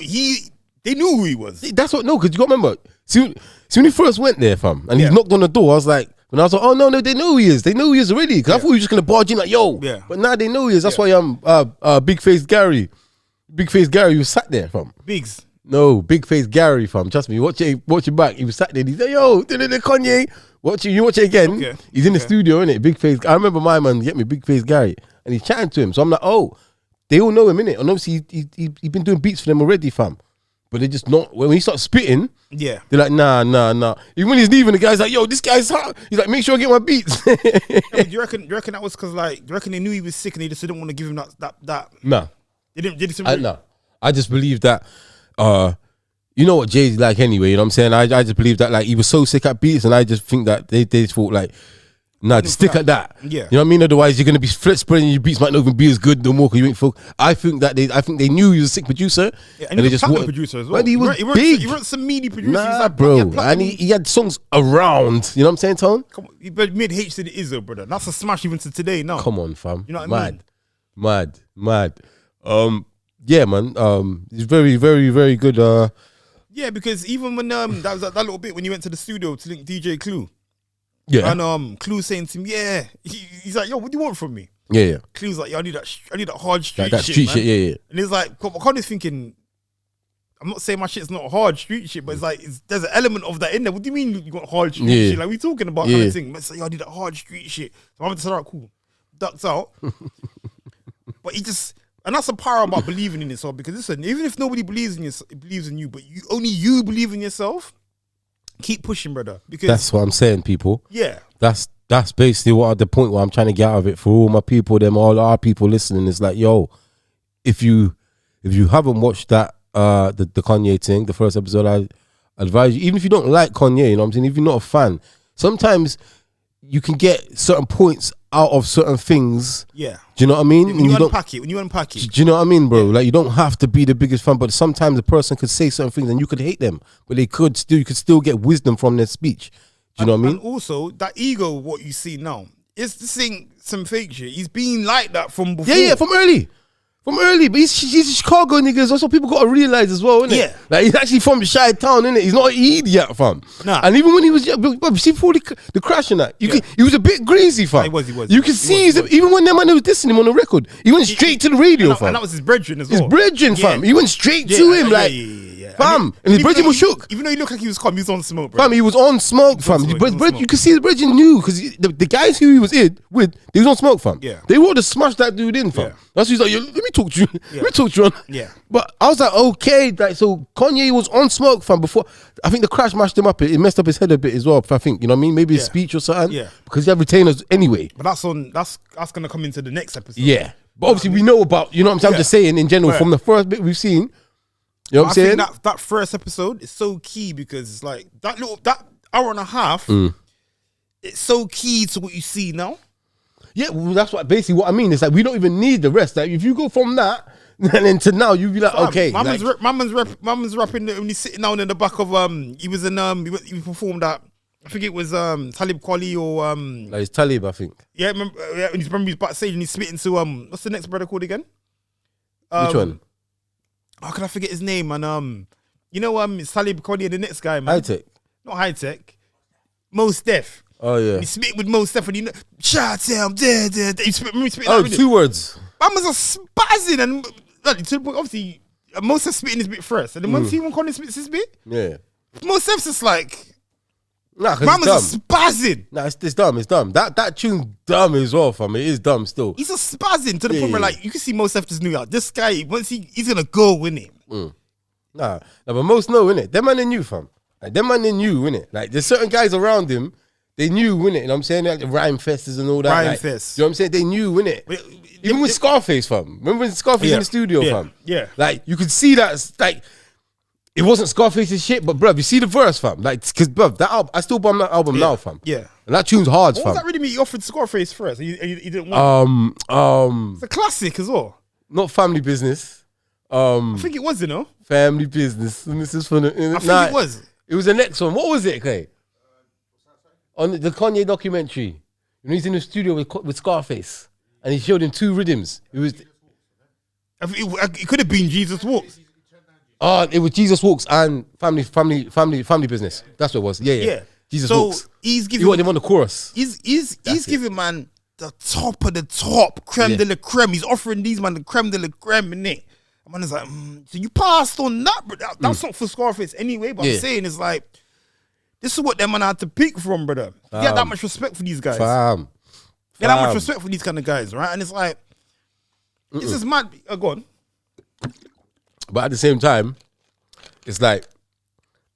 they knew who he was. That's what. No, because you got to remember. See when he first went there, fam, and he knocked on the door. I was like, when I was like, oh no, they know who he is. They know who he is already. Because I thought he was just gonna barge in like, yo. Yeah. But now they know who he is. That's why I'm Big Face Gary was sat there, fam. Biggs. No, Big Face Gary, fam. Trust me, watch it back. He was sat there. He said, yo, Kanye. You watch it again. Okay. He's in the studio, innit? Big Face. I remember my man get me Big Face Gary. And he's chatting to him. So I'm like, oh, they all know him, innit? And obviously he been doing beats for them already, fam. But they're just not, when he starts spitting, they're like, nah. Even when he's leaving, the guy's like, yo, this guy's hot. He's like, make sure I get my beats. Do you reckon that was because, like, do you reckon they knew he was sick and they just didn't want to give him that? Nah. They didn't No. I just believe that, you know what Jay's like anyway, you know what I'm saying? I just believe that, like, he was so sick at beats, and I just think that they just thought, like, nah, just stick at that. Yeah. You know what I mean? Otherwise, you're going to be spreading your beats might not even be as good no more because you ain't folk. I think they knew he was a sick producer. Yeah, and he was a platinum producer as well. But he was big. He weren't some meaty producer. Nah, like, bro. And he had songs around. You know what I'm saying, Tone? Come on, he made H to the Izzo, brother. That's a smash even to today now. Come on, fam. You know what I mean? Mad. Yeah, man. He's very, very, very good. Yeah, because even when that was that little bit when you went to the studio to link DJ Clue, Yeah. And Clue saying to him, yeah. He's like, yo, what do you want from me? Yeah. Clue's like, yo, I need that hard street that shit, street man. shit, yeah. And he's like, Kanye's thinking, I'm not saying my shit's not hard street shit, but it's like there's an element of that in there. What do you mean you got hard street shit? Like we talking about kind of thing. But it's like, yo, I need that hard street shit. So I'm just like, cool. Ducks out. But he just, and that's the power about believing in yourself. Because listen, even if nobody believes in you, but only you believe in yourself, keep pushing, brother. Because that's what I'm saying, people. Yeah. That's basically what the point where I'm trying to get out of it for all my people, all our people listening. It's like, yo, if you haven't watched that the Kanye thing, the first episode, I advise you, even if you don't like Kanye, you know what I'm saying, if you're not a fan, sometimes you can get certain points out of certain things. Yeah. Do you know what I mean? When you unpack it. Do you know what I mean, bro? Yeah. Like, you don't have to be the biggest fan, but sometimes a person could say certain things and you could hate them, but you could still get wisdom from their speech. Do you know what I mean? And also, that ego, what you see now, is this thing some fake shit. He's been like that from before. Yeah, from early. But he's Chicago niggas. That's what people got to realize as well, innit? Yeah. Like, he's actually from Chi Town, innit? He's not an idiot, fam. Nah. And even when he was, but see, before the crash and that, he was a bit greasy, fam. He was. You can see, even when that man was dissing him on the record, he went straight to the radio, fam. And that was his brethren as well. His brethren, fam. He went straight to him, like, fam. And his brethren was shook. Even though he looked like he was calm, he was on smoke, bro. Fam, he was on smoke, fam. But you can see the brethren knew, because the guys who he was with, they was on smoke, fam. Yeah. They would have smashed that dude in, fam. Yeah. That's why he's like, yo, let me talk to you. Yeah. Let me talk to you. Yeah. But I was like, okay, like, so Kanye was on smoke, fam, before. I think the crash mashed him up. It messed up his head a bit as well, I think. You know what I mean? Maybe his speech or something. Yeah. Because he had retainers anyway. But that's going to come into the next episode. Yeah. But obviously we know about, you know what I'm saying? I'm just saying in general, from the first bit we've seen, you know what I'm saying? I think that first episode is so key because it's like that hour and a half, it's so key to what you see now. Yeah, well, that's basically what I mean. It's like we don't even need the rest. Like if you go from that and then to now, you'd be like, okay. My man's rapping when he's sitting down in the back of he was in he performed at, I think it was Talib Kweli or like it's Talib, I think. Yeah, remember he's backstage and he's spitting to what's the next brother called again? Which one? How can I forget his name? And you know it's Talib Kweli and the next guy, man. High Tech. Not High Tech. Mos Def. Oh yeah. He spit with Mos Def and you know, shout him, he spit. Oh, 2 words. Man was a spazzing and to the point, obviously Mos Def spitting his bit first, and then once when Kanye spits his bit, Mos Def's just like. Nah, man was a spazzing. Nah, it's dumb. It's dumb. That tune's dumb as well, fam. It is dumb still. He's a spazzing to the point where like you can see Mos Def just knew out. This guy once he's gonna go win it. Nah, but most know, innit? Them man they knew, fam. Like them man they knew, innit? Like there's certain guys around him, they knew, innit? You know what I'm saying? Like the Rhyme Fests and all that. Rhyme like, Fest. You know what I'm saying? They knew, innit? Even with Scarface, fam. Remember when Scarface in the studio, fam? Yeah. Like you could see that, like it wasn't Scarface's shit, but bruv, you see the verse, fam. Like, cause bruv, that album, I still bum that album now, fam. Yeah. And that tune's hard, fam. What was that really mean? He offered Scarface first. He didn't want it. It's a classic as well. Not Family Business. I think it was, you know. Family Business. And this is for the. I think it was. It was the next one. What was it, Clay? On the Kanye documentary. When he's in the studio with Scarface. And he showed him 2 rhythms. It was. It could have been Jesus Walks. It was Jesus Walks and Family Business. That's what it was. Yeah. Jesus Walks. So he's giving. You want him on the chorus. He's giving man the top of the top, creme de la creme. He's offering these man the creme de la creme, innit? Man is like, so you passed on that, but that's not for Scarface anyway. But I'm saying it's like, this is what them man had to pick from, brother. They had that much respect for these guys. They had that much respect for these kind of guys, right? And it's like, it's just mad. Go on. But at the same time, it's like,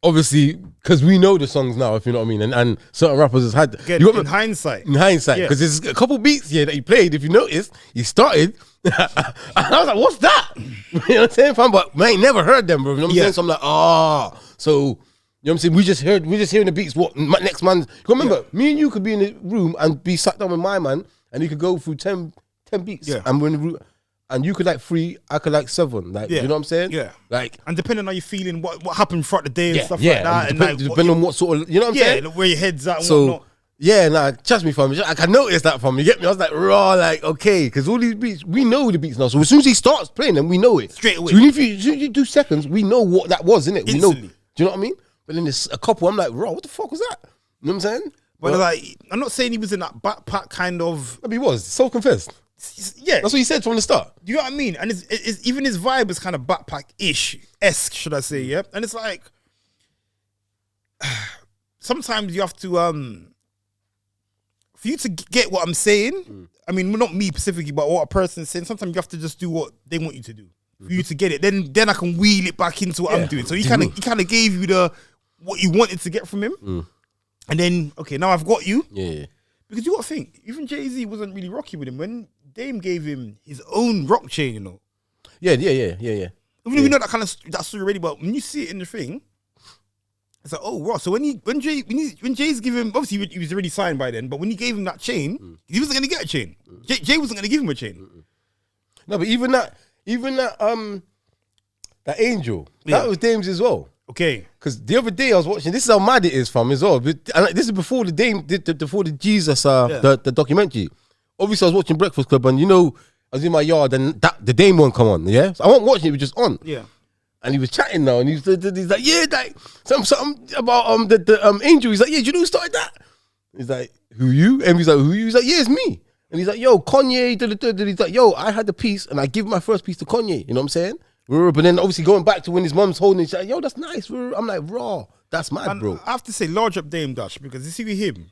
obviously, because we know the songs now, if you know what I mean, and certain rappers has had in hindsight, because there's a couple beats here that he played. If you noticed, he started, and I was like, "What's that?" You know what I'm saying, fam? But man, I ain't never heard them, bro. You know what I'm saying? So I'm like, so you know what I'm saying? We just hearing the beats. What next man? Remember, me and you could be in the room and be sat down with my man, and he could go through 10 beats, and we're in the room. And you could like 3, I could like 7. Like, you know what I'm saying? Yeah. Like, and depending on how you're feeling, what happened throughout the day and stuff like that. And depending on what sort of, you know what I'm saying? Yeah, where your head's at and so, whatnot. Yeah, nah, trust me, fam. I can notice that, fam. You get me? I was like, raw, like, okay. Because all these beats, we know the beats now. So as soon as he starts playing them, we know it. Straight away. So as soon as you do seconds, we know what that was, innit? We know. Instantly. Do you know what I mean? But then there's a couple, I'm like, raw, what the fuck was that? You know what I'm saying? But like, I'm not saying he was in that backpack kind of. He was self-confessed. Yeah, that's what he said from the start. You know what I mean? And it's even his vibe is kind of backpack-ish-esque, should I say? Yeah, and it's like sometimes you have to for you to get what I'm saying. I mean, not me specifically, but what a person's saying. Sometimes you have to just do what they want you to do for you to get it. Then I can wheel it back into what I'm doing. So he kind of gave you what you wanted to get from him, and then okay, now I've got you. Yeah. Because you got to think, even Jay-Z wasn't really rocking with him when Dame gave him his own rock chain, you know. Yeah. Even if you know that story already, but when you see it in the thing, it's like, oh, wow. So when Jay's give him, obviously he was already signed by then, but when he gave him that chain, he wasn't gonna get a chain. Jay wasn't gonna give him a chain. No, but even that Angel, that was Dame's as well. Okay, because the other day I was watching. This is how mad it is, fam, as well. But, this is before the Dame, before the Jesus, the documentary. Obviously, I was watching Breakfast Club, and I was in my yard, and the Dame won't come on. Yeah, so I wasn't watching; it was just on. Yeah, and he was chatting now, and he's like, yeah, like something about the Angel. He's like, yeah, do you know who started that? He's like, who you? And he's like, who you? He's like, yeah, it's me. And he's like, yo, Kanye. He's like, yo, I had the piece, and I give my first piece to Kanye. You know what I'm saying? But then obviously going back to when his mum's holding it, she's like, yo, that's nice. I'm like, raw. That's mad, and bro. I have to say, large up Dame Dash, because you see with him,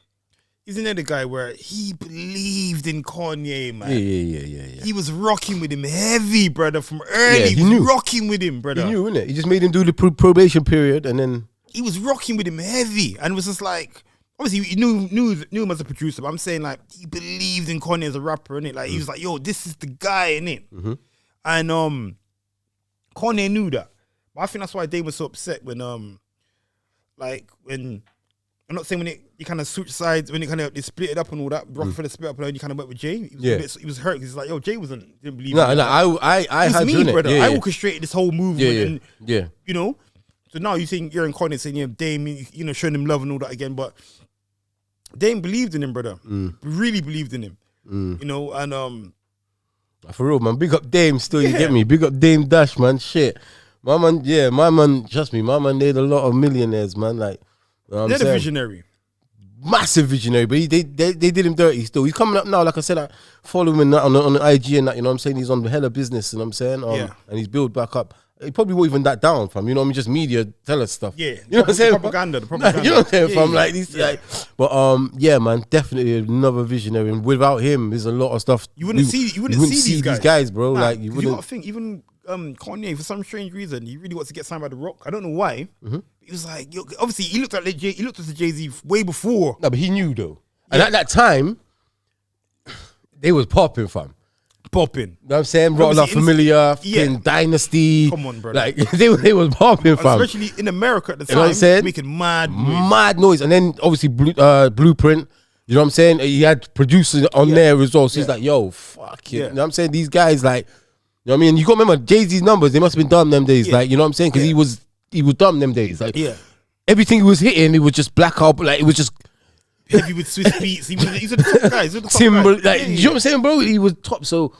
isn't there the guy where he believed in Kanye, man? Yeah. He was rocking with him heavy, brother, from early. Yeah, he knew. Rocking with him, brother. He knew, innit? He just made him do the probation period, and then he was rocking with him heavy, and it was just like, obviously he knew him as a producer, but I'm saying like he believed in Kanye as a rapper, innit? Like he was like, yo, this is the guy, innit? And Kanye knew that. But I think that's why Dame was so upset when I'm not saying when you kind of switch sides, when they split it up and all that, Rockefeller split up and you kind of went with Jay. He was hurt because he's like, yo, Jay didn't believe No, I had me, brother. Yeah, I orchestrated this whole movement. Yeah. You know? So now you think you're in Kanye saying, yeah, Dame, showing him love and all that again, but Dame believed in him, brother. Really believed in him. And for real, man. Big up Dame still, you get me? Big up Dame Dash, man. Shit. My man, trust me, my man made a lot of millionaires, man. Like, they're the visionary. Massive visionary, but they did him dirty still. He's coming up now, like I said, I follow him on the IG and that, you know what I'm saying? He's on the hella business, you know what I'm saying? And he's built back up. He probably won't even that down, fam. You know what I mean? Just media tell us stuff. Yeah. You know what I'm saying? The propaganda. You know what I'm saying, fam? Like these, like, but yeah, man, definitely another visionary. And without him, there's a lot of stuff. You wouldn't see these guys, bro. Nah, like you wouldn't. You got to think, even Kanye, for some strange reason, he really wants to get signed by The Rock. I don't know why. He was like, obviously, he looked at Jay-Z way before. No, but he knew though. And at that time, they was popping, fam. Popping. You know what I'm saying? Rock La Familia, Dynasty. Come on, brother. Like, they was popping, fam. Especially in America at the time. You know what I'm saying? Making mad noise. And then, obviously, Blueprint. You know what I'm saying? He had producers on there as well. So he's like, yo, fuck it. You know what I'm saying? These guys, like, you know what I mean? You got to remember, Jay-Z's numbers, they must have been dumb them days. Like, you know what I'm saying? Because he was dumb them days. Like, everything he was hitting, it was just blackout. Like, it was just heavy with Swiss beats. He's a top guy. Timber, like, you know what I'm saying, bro? He was top. So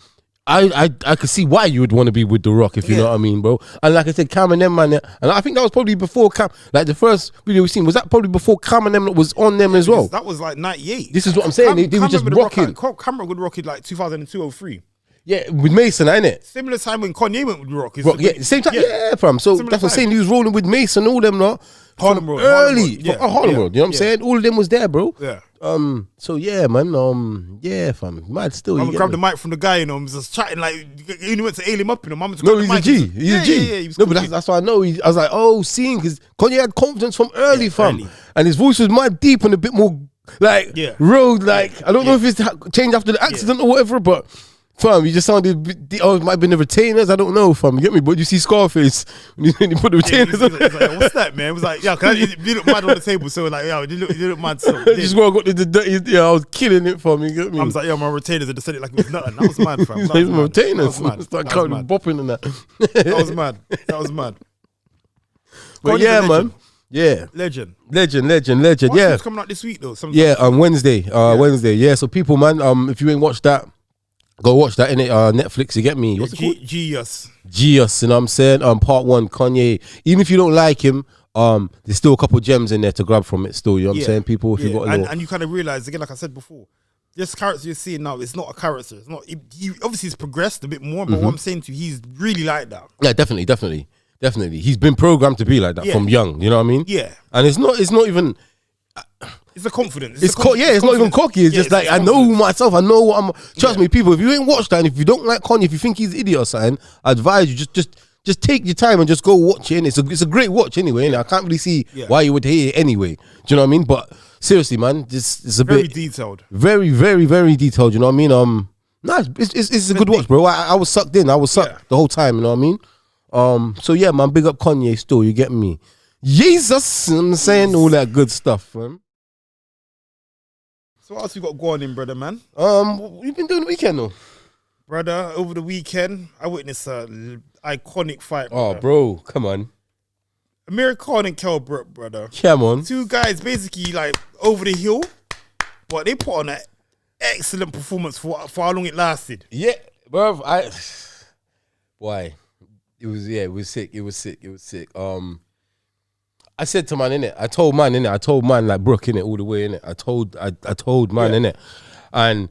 I could see why you would want to be with The Rock, if you know what I mean, bro. And like I said, Cam and them, man, and I think that was probably before Cam. Like the first video we seen, was that probably before Cam and them was on them as well? That was like 98. This is what I'm saying. They were just rocking. Cameron would rock it like 2002 or 03. Yeah, with Mason, ain't it? Similar time when Kanye went with Rock. Same time, fam. So that's what I'm saying. He was rolling with Mason, all them, lot. Harlem Road. Early. Harlem Road, you know what I'm saying? All of them was there, bro. Yeah. So yeah, man. Yeah, fam. Mad still. I'm grab the mic from the guy, you know, I'm just chatting like he only went to ail him up, you know. No, he's a G. He's a G. No, but that's why I know. I was like, oh, seeing, because Kanye had confidence from early, fam. And his voice was mad deep and a bit more like road, like I don't know if it's changed after the accident or whatever, but fam, you just sounded, it might have been the retainers, I don't know, fam, you get me? But you see Scarface, when you put the retainers on. He's like, what's that, man? It was like, you look mad on the table, so like, you look mad. So, just got the dirty, I was killing it, fam, you get me? I was like, my retainers, and they said it like it was nothing. That was mad, fam. That was my retainers. Start bopping and that. That was mad. But yeah, man. Yeah. Legend. Yeah. What's coming out this week, though? Yeah, Wednesday. Wednesday. Yeah, so people, man, if you ain't watched that, go watch that, innit? Netflix, you get me? What's it called? Jeen-Yuhs. Jeen-Yuhs, you know what I'm saying? Part 1, Kanye. Even if you don't like him, There's still a couple gems in there to grab from it. Still, you know what I'm saying? People, if you got a little, and you kind of realize again, like I said before, this character you're seeing now, it's not a character. It's not. He obviously he's progressed a bit more, but what I'm saying to you, he's really like that. Yeah, definitely. He's been programmed to be like that from young. You know what I mean? Yeah. And it's not even. It's a confidence. It's not even cocky. It's just like I know myself. I know what I'm. Trust me, people. If you ain't watched that, and if you don't like Kanye, if you think he's an idiot or something, I advise you just take your time and just go watch it. It's a great watch anyway. And I can't really see why you would hate it anyway. Do you know what I mean? But seriously, man, it's a very bit detailed. Very, very, very detailed. You know what I mean? No, it's a good watch, bro. I was sucked in. I was sucked the whole time. You know what I mean? So yeah, man, big up Kanye still. You get me? Jesus, I'm saying all that good stuff, man. So what else we got going in, brother, man? What you been doing the weekend though? Brother, over the weekend, I witnessed a iconic fight. Brother. Oh, bro, come on. Amir and Kell, Brook, brother. Come on. Two guys basically like over the hill, but they put on an excellent performance for how long it lasted. Yeah, bro. It was sick. I said to man, innit? I told man like Brook, innit, all the way, innit? I told man, innit? And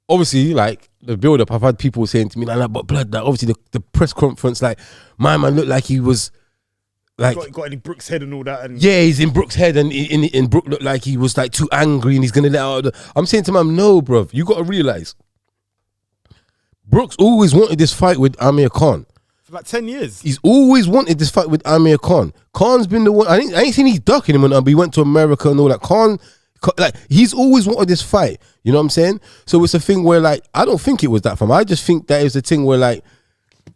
obviously, like, the build-up, I've had people saying to me, like, but blood, like, obviously, the press conference, like, my man looked like he was, like... Got in Brook's head and all that. And yeah, he's in Brook's head, and in Brook looked like he was, like, too angry, and he's going to let out... I'm saying to man, no, bruv, you got to realise, Brook's always wanted this fight with Amir Khan. For like 10 years. He's always wanted this fight with Amir Khan. Khan's been the one... I ain't seen he's ducking him, but he went to America and all that. Khan, like, he's always wanted this fight. You know what I'm saying? So it's a thing where, like, I don't think it was that fam. I just think that is the thing where, like,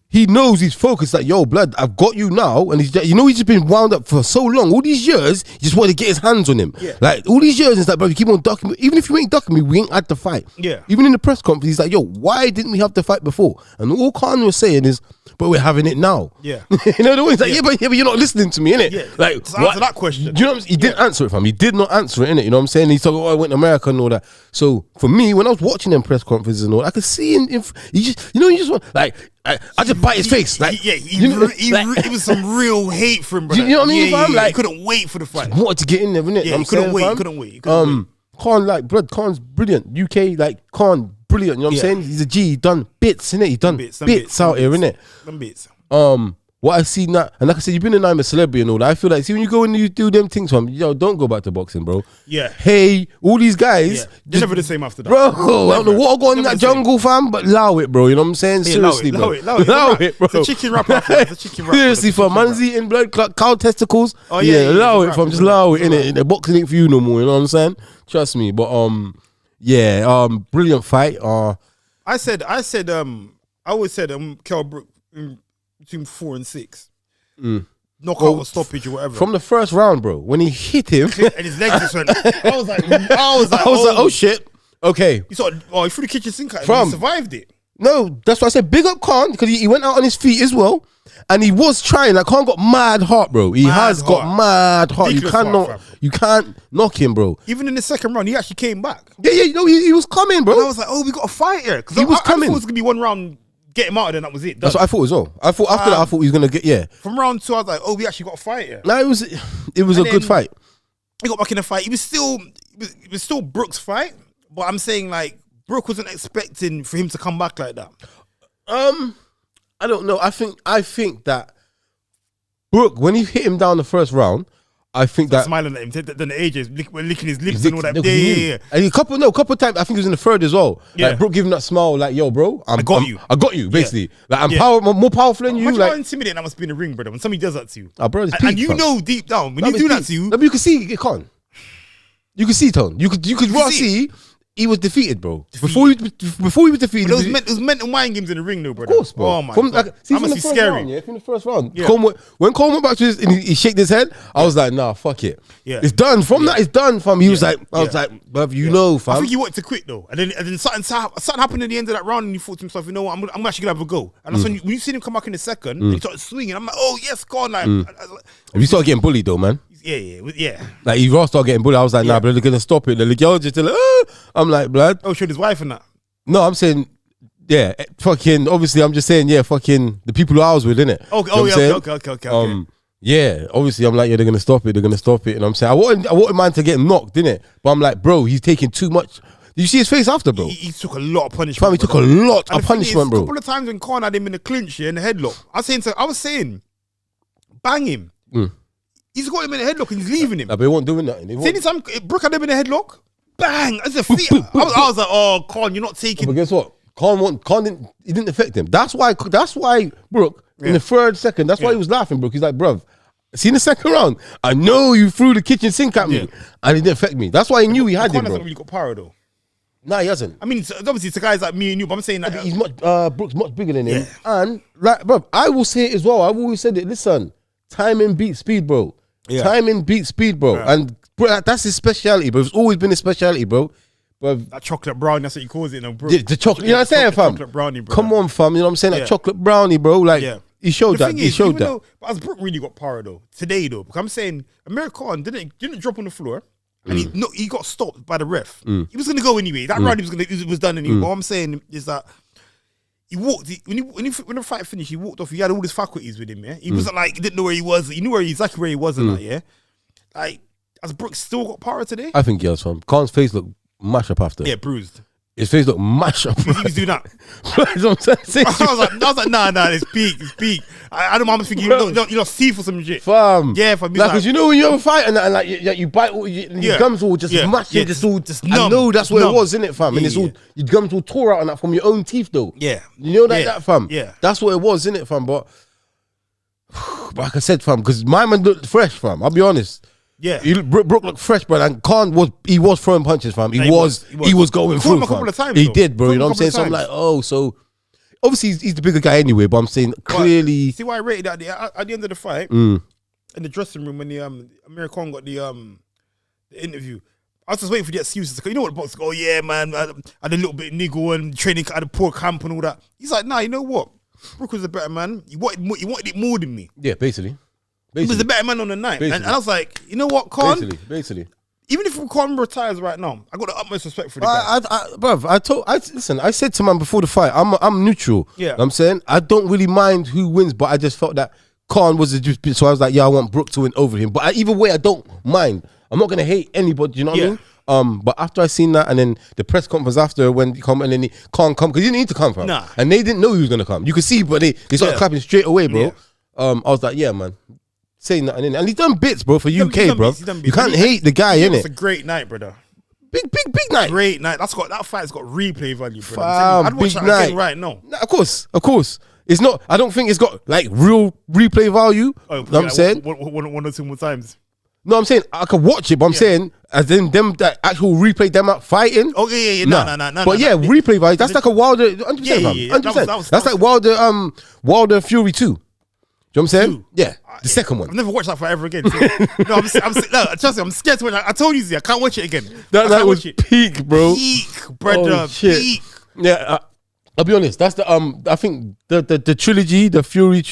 he knows he's focused. Like, yo, blood, I've got you now. And he's just been wound up for so long. All these years, he just wanted to get his hands on him. Yeah. Like, all these years, it's like, bro, you keep on ducking me. Even if you ain't ducking me, we ain't had the fight. Yeah. Even in the press conference, he's like, yo, why didn't we have the fight before? And all Khan was saying is, but we're having it now. Yeah. You know the way? He's like, yeah, but you're not listening to me, innit? Yeah. Like, to answer that question. Do you know what I'm saying? He didn't answer it, fam. He did not answer it, innit? You know what I'm saying? He's talking, I went to America and all that. So, for me, when I was watching them press conferences and all that, I could see him, you just want, like, I just bite his face. Like, it was some real hate for him, bro. You know what I mean? Yeah, Like, he couldn't wait for the fight. Wanted to get in there, innit? Yeah, he couldn't wait. Khan, like, blood, Khan's brilliant. UK, like, Khan, brilliant. You know what I'm saying? He's a G. He done bits, innit? He done bits out here, innit? Some bits. What I see now, and like I said, you've been a I'm a celebrity and all that. I feel like, see, when you go and you do them things, fam, yo, don't go back to boxing, bro. Yeah. Hey, all these guys, they're never the same after that, bro. I don't know what going in that jungle, fam, but allow it, bro. You know what I'm saying? Seriously, allow it, bro. It's a chicken wrap. It's a chicken wrap. Seriously, fam, man's eating blood, cow testicles. Oh yeah, allow it, fam. Just allow it, innit? The boxing ain't for you no more. You know what I'm saying? Trust me, but brilliant fight. I always said, Kell Brook between 4 and 6. Knockout or stoppage or whatever. From the first round, bro, when he hit him and his legs just went. I was like, oh shit. Okay. He threw the kitchen sink at him. He survived it. No, that's why I said big up Khan, because he went out on his feet as well, and he was trying. Like, Khan got mad heart, bro. He has got mad heart. You can't knock him, bro. Even in the second round, he actually came back. Yeah, you know, he was coming, bro. And I was like, we got a fight here. Because he was coming. I thought it was gonna be one round. Get him out, and then that was it. That's what I thought as well. I thought after that, I thought he was gonna get From round 2, I was like, we actually got a fight here. No, it was a good fight. He got back in the fight. It was still Brook's fight, but I'm saying, like, Brook wasn't expecting for him to come back like that. I don't know. I think that Brook, when he hit him down the first round, I think that smiling at him, then the AJ's licking his lips and all that. Yeah. And a couple of times, I think it was in the third as well. Yeah. Like, Brook giving that smile, like, yo, bro, I got you, basically. Yeah. Like, I'm more powerful than you. Imagine like, how intimidating that must be in the ring, brother, when somebody does that to you. Bro, and you know deep down, when you do that to you. No, but you can see it can't. You can see, Tone. You could see he was defeated, bro. Before he was defeated. But those mental mind games in the ring, though, brother. Of course, bro. Oh my God. That must be scary. From the first round. Yeah. When Cole went back to his, and he shaked his head, I was like, nah, fuck it. Yeah. It's done. From that, it's done, fam. He was like, I was like, bruv, you know, fam. I think he wanted to quit, though. And then something happened at the end of that round, and he thought to himself, you know what, I'm actually going to have a go. And that's when you see him come back in the second, and he started swinging. I'm like, oh, yes, God. Like, Have you started getting bullied, though, man? Yeah. Like, he started getting bullied. I was like, nah, but they're going to stop it. The girl just like, I'm like, blood. Oh, showed his wife and that. No, I'm saying, fucking, obviously, I'm just saying, fucking the people who I was with, innit? Okay. Yeah, obviously I'm like, yeah, they're gonna stop it. They're gonna stop it. And I'm saying, I wanted man to get knocked, didn't it? But I'm like, bro, he's taking too much. Did you see his face after, bro? He took a lot of punishment. Fam, he took a lot of punishment, bro. A couple of times when Khan had him in the clinch in the headlock, I was saying, bang him. He's got him in the headlock and he's leaving him. But he wasn't doing nothing. Anytime Brook had him in the headlock, bang, as a feet. I was like, oh, Khan, you're not taking. But guess what? Khan didn't affect him. That's why Brook in the third second. That's why he was laughing, Brook. He's like, bruv, see in the second round, I know you threw the kitchen sink at me, and it didn't affect me. That's why he knew he had it, bro. Khan hasn't really got power though. Nah, he hasn't. I mean, obviously it's the guys like me and you, but I'm saying that he's much. Brook's much bigger than him, and like, bruv, I will say it as well. I've always said it. Listen, timing beats speed, bro. Timing beats speed, bro. And bro, that's his speciality, bro. It's always been his speciality, bro. That chocolate brownie, that's what he calls it. No, bro. The chocolate, you know what I'm saying, fam? Chocolate brownie, bro. Come on, fam. You know what I'm saying? That chocolate brownie, bro. Like, he showed that. He showed that. But as Brook really got power though today, though, because I'm saying Amir Khan didn't drop on the floor, and he got stopped by the ref. He was gonna go anyway. That round was done anyway. What I'm saying is that he walked when the fight finished. He walked off. He had all his faculties with him. Yeah, he wasn't like he didn't know where he was. He knew exactly where he was and that. Yeah, like has Brook still got power today? I think he has, fam. Khan's face looked mash up after. Yeah, bruised. His face looked mash up. He was doing that. That's what I'm saying. I was like, nah, it's peak. I don't mind thinking you not see for some shit. Fam. Yeah, fam. Like, cause you know when you have a fight and like you bite all your gums all just mash it, just numb. I know that's what it was, isn't it, fam? And it's all your gums all tore out and that from your own teeth though. Yeah. You know that fam? Yeah. That's what it was, isn't it, fam? But like I said, fam, because my man looked fresh, fam. I'll be honest. Yeah, Brook looked fresh, bro, and Khan was throwing punches, fam. He was going through, a couple of times, he did, bro. You know what I'm saying? So I'm like, so obviously he's the bigger guy anyway. But I'm saying clearly, see why I rated at the end of the fight in the dressing room when the Amir Khan got the interview. I was just waiting for the excuses. You know what the box go? Oh yeah, man, I had a little bit of niggle and training, I had a poor camp and all that. He's like, nah, you know what? Brook was a better man. He wanted it more than me. Yeah, basically. He was the better man on the night. And I was like, you know what, Khan? Basically. Even if Khan retires right now, I got the utmost respect for the guy. Bruv, I said to man before the fight, I'm neutral. Yeah. You know what I'm saying? I don't really mind who wins, but I just felt that Khan was so I was like, yeah, I want Brook to win over him. But either way, I don't mind. I'm not gonna hate anybody, you know what I mean? But after I seen that, and then the press conference after when he come and then he can't come because he didn't need to come, fam. Nah. And they didn't know he was gonna come. You could see, but they started clapping straight away, bro. I was like, yeah, man. Saying that, and he's done bits, bro, for UK, bro. You can't hate the guy, innit? It's a great night, brother. Big night. Great night. That fight's got replay value, brother. I'd watch that again right now. Of course. It's not. I don't think it's got like real replay value. Oh, know what I'm saying one or two more times. No, I'm saying I could watch it, but I'm saying as in them that actual replay them out fighting. Oh yeah. No. But replay value. That's like a Wilder. 100%, 100%. That's like Wilder Fury 2. You know what I'm saying? Yeah, the second one. I've never watched that fight ever again. So. No, trust me, I'm scared to watch it. I told you, I can't watch it again. That was peak, bro. Peak, brother. Peak. Yeah, I'll be honest. That's the I think the trilogy, the Fury,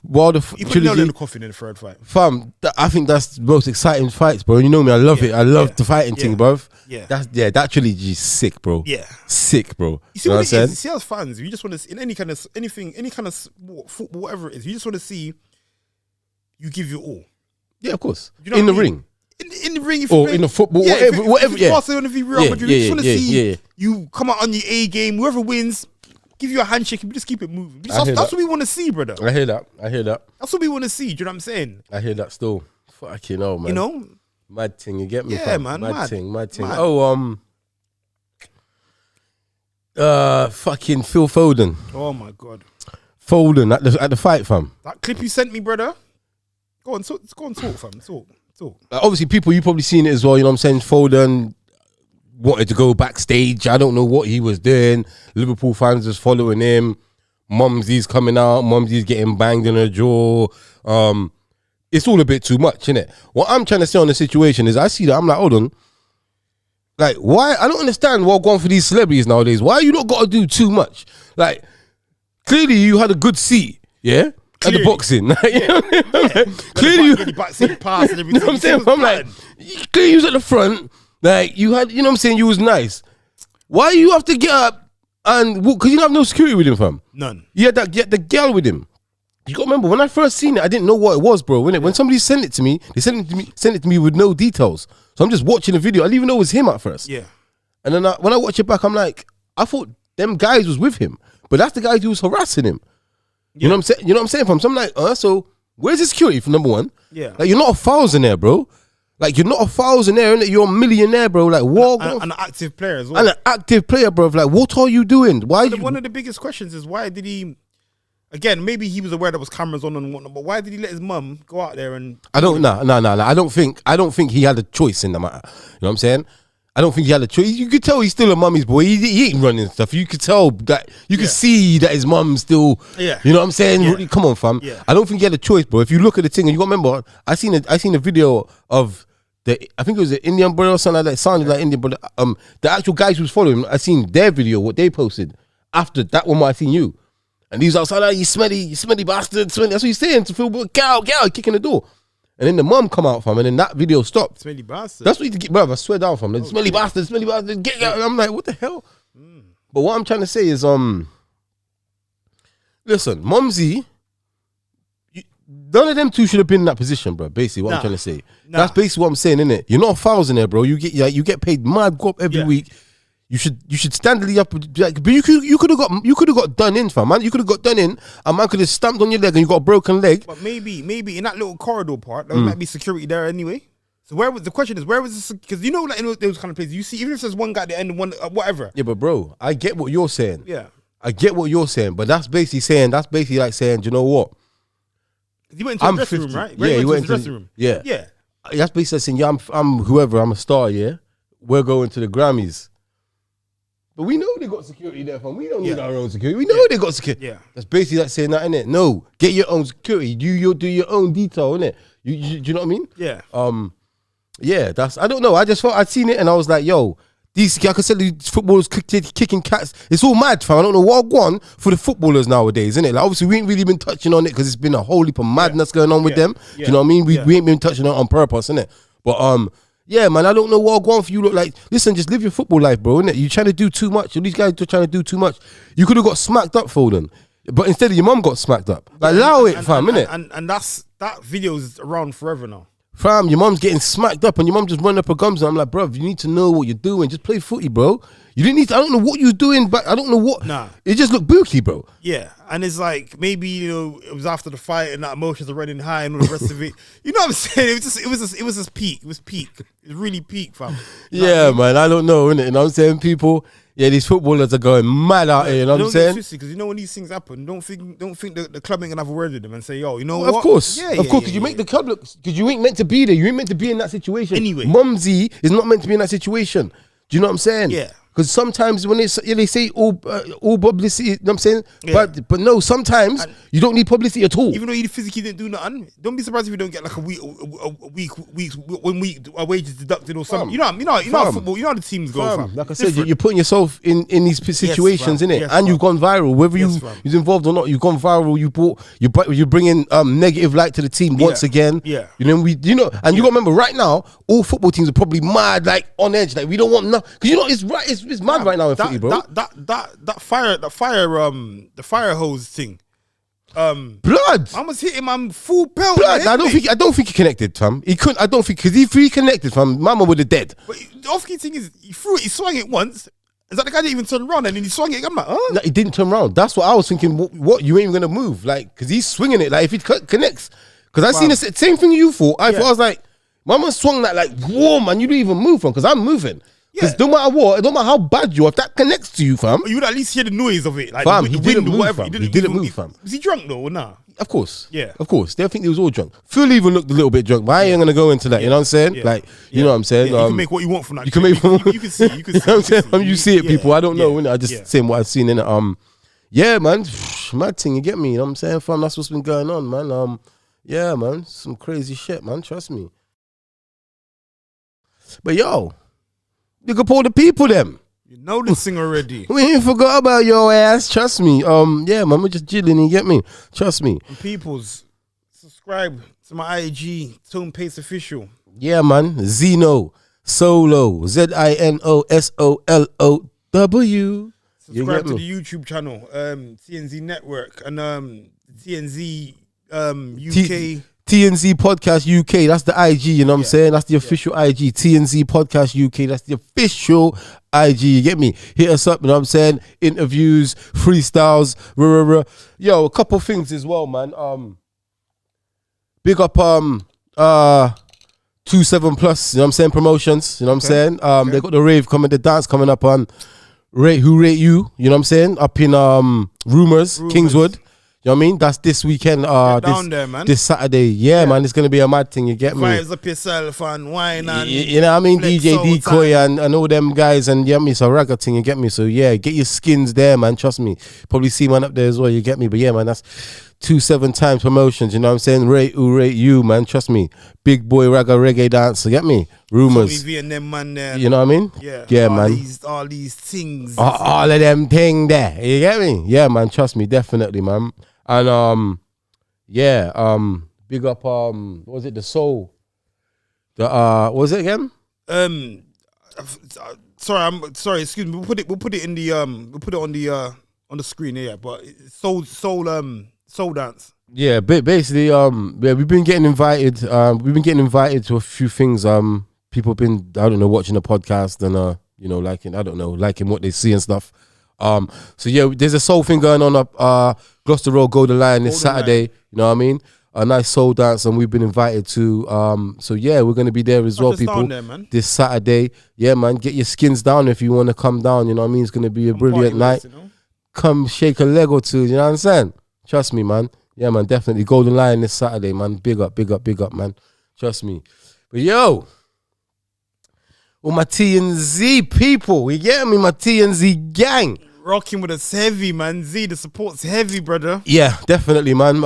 Wilder you trilogy. Put nail in the coffin in the third fight, fam. I think that's the most exciting fights, bro. You know me, I love it. I love the fighting thing, bro. Yeah, that trilogy is sick, bro. Yeah, sick, bro. You see what it is? You see, as fans, you just want to see in any kind of sport, football, whatever it is. You just want to see you give your all. Yeah, of course. You know in the ring. In the ring, or in the football, whatever. Yeah, Barcelona v Real Madrid. You just want to see you come out on your A game. Whoever wins, give you a handshake and just keep it moving. That's what we want to see, brother. I hear that. That's what we want to see. Do you know what I'm saying? I hear that still. Fucking hell, man. You know, mad thing. You get me? Yeah, man. Mad thing. Mad. Oh, fucking Phil Foden. Oh my god. Foden at the fight, fam. That clip you sent me, brother. Go on, talk, fam. Talk. Obviously, people, you probably seen it as well. You know what I'm saying? Foden wanted to go backstage. I don't know what he was doing. Liverpool fans just following him. Mumsy's coming out. Mumsy's getting banged in her jaw. It's all a bit too much, innit? What I'm trying to say on the situation is I see that. I'm like, hold on. Like, why? I don't understand what's going for these celebrities nowadays. Why you not got to do too much? Like, clearly you had a good seat, yeah? At the boxing. Clearly you... Boxing pass and everything. You know what I'm saying? I'm like, clearly you was at the front. Like, you had, you know what I'm saying? You was nice. Why you have to get up and walk? Because you don't have no security with him, fam. None. You had the girl with him. You got to remember, when I first seen it, I didn't know what it was, bro. When somebody sent it to me, they sent it to me with no details. So I'm just watching the video. I didn't even know it was him at first. Yeah. And then when I watch it back, I'm like, I thought them guys was with him, but that's the guys who was harassing him. You know what I'm saying? You know what I'm saying, fam? So I'm like, so where's the security for number one? Yeah. Like, you're not a thousandaire, bro. Like, you're not a thousandaire, innit? You're a millionaire, bro. Like, what? An active player as well. And an active player, bro. Like, what are you doing? Why? One of the biggest questions is, why did he? Again, maybe he was aware there was cameras on and whatnot, but why did he let his mum go out there and? I don't. No. I don't think he had a choice in the matter. You know what I'm saying? I don't think he had a choice. You could tell he's still a mummy's boy. He ain't running stuff. You could tell that. You could see that his mum still. Yeah. You know what I'm saying? Yeah. Come on, fam. Yeah. I don't think he had a choice, bro. If you look at the thing, and you got to remember, I seen a video of I think it was an Indian brother or something like that. It sounded like Indian brother. The actual guys who was following him, I seen their video, what they posted after that one. I seen you, and he was outside. Like, you smelly bastard. Smelly. That's what he's saying to Phil. Cow, kicking the door. And then the mum come out, fam, and then that video stopped. Smelly bastard. That's what you get, bro. I swear down, fam. Like, smelly bastard, get out. I'm like, what the hell? But what I'm trying to say is, listen, Mumsy, none of them two should have been in that position, bro. Basically, what I'm trying to say. That's basically what I'm saying, innit? You're not a thousand there, bro. You get paid mad guap every week. You should standardly up, like, but you could have got done in, fam, man. You could have got done in, and man could have stamped on your leg, and you got a broken leg. But maybe in that little corridor part, there might be security there anyway. So the question is, where was this? Because you know, like in those kind of places, you see, even if there's one guy at the end and one whatever. Yeah, but bro, I get what you're saying. Yeah, I get what you're saying, but that's basically like saying, do you know what? He went into the dressing room, right? Yeah, he went into the dressing room. Yeah. That's basically saying, yeah, I'm whoever, I'm a star. Yeah, we're going to the Grammys. But we know they got security there, fam. We don't need our own security. We know they got security. Yeah. That's basically like saying that, innit? No, get your own security. Do your own detail, innit? Do you know what I mean? Yeah. Yeah, I don't know. I just thought I'd seen it and I was like, yo, like I said, these footballers kicking cats. It's all mad, fam. I don't know what going on for the footballers nowadays, innit? Like, obviously, we ain't really been touching on it because it's been a whole heap of madness going on with them. Do you know what I mean? We ain't been touching on it on purpose, innit? But yeah, man, I don't know what going on for you. Look like, listen, just live your football life, bro, innit? You trying to do too much. These guys are trying to do too much. You could have got smacked up, Foden, but instead of your mum got smacked up. Like, allow it, fam, innit? And that video is around forever now. Fam, your mum's getting smacked up and your mum just running up her gums and I'm like, bro, you need to know what you're doing. Just play footy, bro. You didn't need to, I don't know what you're doing, but I don't know what. Nah. It just looked booky, bro. Yeah. And it's like, maybe, you know, it was after the fight and that emotions are running high and all the rest of it. You know what I'm saying? It was just peak. It was peak. It was really peak, fam. Yeah, man. I don't know, innit? You know what I'm saying? People, yeah, these footballers are going mad out here, you know what I'm saying? Because you know when these things happen, don't think the club ain't gonna have a word with them and say, yo, you know what? Of course. Yeah, of course, because you make the club look, because you ain't meant to be there. You ain't meant to be in that situation. Anyway. Mumsy is not meant to be in that situation. Do you know what I'm saying? Yeah. Because sometimes when they say all publicity, you know what I'm saying? Yeah. But no, sometimes you don't need publicity at all. Even though you physically didn't do nothing, don't be surprised if you don't get like a week wages deducted or something. You know how football, you know how the teams go. Fam. Like I said, you're putting yourself in these situations, innit? Yes, and you've gone viral. Whether you're involved or not, you've gone viral. You're bringing negative light to the team once again. Yeah. You know, and you got to remember right now, all football teams are probably mad, like on edge. Like we don't want nothing. Because you know, it's mad right now in footy, bro. That fire hose thing. Blood. I was hitting him full pelt. Blood. I don't think he connected, fam. He couldn't. I don't think because if he connected, fam, Mama would have dead. But the off-key thing is, he swung it once. Is that the guy didn't even turn around and then he swung it? I'm like, huh? No, he didn't turn around. That's what I was thinking. What you ain't gonna move, like, because he's swinging it. Like if he connects, because I seen the same thing you thought. I thought I was like, Mama swung that like, whoa, man, you didn't even move, from because I'm moving. Because no matter what, no matter how bad you are, if that connects to you, fam, you would at least hear the noise of it, like fam, the wind or whatever. Fam. He didn't move, fam. Was he drunk though or nah? Of course. Yeah. Of course. They think he was all drunk. Phil even looked a little bit drunk, but I ain't gonna go into that. You know what I'm saying? Like, you know what I'm saying? You can make what you want from that. You can make. You can see. You can see. You know what I'm saying? You see it, people. I don't know. Innit? I just saying what I've seen in it. Yeah, man. Mad thing. You get me? You know what I'm saying, fam? That's what's been going on, man. Yeah, man. Some crazy shit, man. Trust me. But yo, you can pull the people them. You know this thing already. We ain't forgot about your ass. Trust me. Yeah, man. We're just chilling. You get me? Trust me. And peoples, subscribe to my IG, Tone Pace Official. Yeah, man. Zino Solo. ZINOSOLOW. Subscribe to the YouTube channel, TnZ Network, and TnZ UK. TnZ Podcast UK, that's the IG, you know what I'm saying? That's the official IG. TnZ Podcast UK, that's the official IG, you get me? Hit us up, you know what I'm saying? Interviews, freestyles, Yo, a couple things as well, man. Big up 27 Plus, you know what I'm saying? Promotions, you know what I'm saying? They got the rave coming, the dance coming up on Who Rate You, you know what I'm saying? Up in Rumours, Kingswood. You know what I mean? That's this weekend. Down there, man. This Saturday. Yeah, man. It's going to be a mad thing. You get me? Vibes up yourself and wine and... You know what I mean? DJ Decoy and all them guys and, you get me? So ragga thing, you get me? So, yeah, get your skins there, man. Trust me. Probably see one up there as well, you get me? But, yeah, man, that's 27 times promotions, you know what I'm saying? Rate you, man. Trust me. Big boy ragga reggae dance, you get me? Rumours. And them, man, you know what I mean? Yeah, man. All these things. All of them thing there. You get me? Yeah, man. Trust me. Definitely, man. And big up what was it, the soul? What was it again? Sorry, excuse me. We'll put it in the we'll put it on the screen here, but soul dance. Yeah, basically we've been getting invited. We've been getting invited to a few things. People have been, I don't know, watching the podcast and liking what they see and stuff. So yeah, there's a soul thing going on up Gloucester Road, Golden Lion this Saturday. You know what I mean? A nice soul dance, and we've been invited to. So yeah, we're gonna be there as well, people. There, man. This Saturday, yeah, man. Get your skins down if you want to come down. You know what I mean? It's gonna be a brilliant night. You know? Come shake a leg or two. You know what I'm saying? Trust me, man. Yeah, man. Definitely Golden Lion this Saturday, man. Big up, man. Trust me. But yo, all my TnZ people, you get me? My TnZ gang. Rocking with us heavy, man. Z, the support's heavy, brother. Yeah, definitely, man.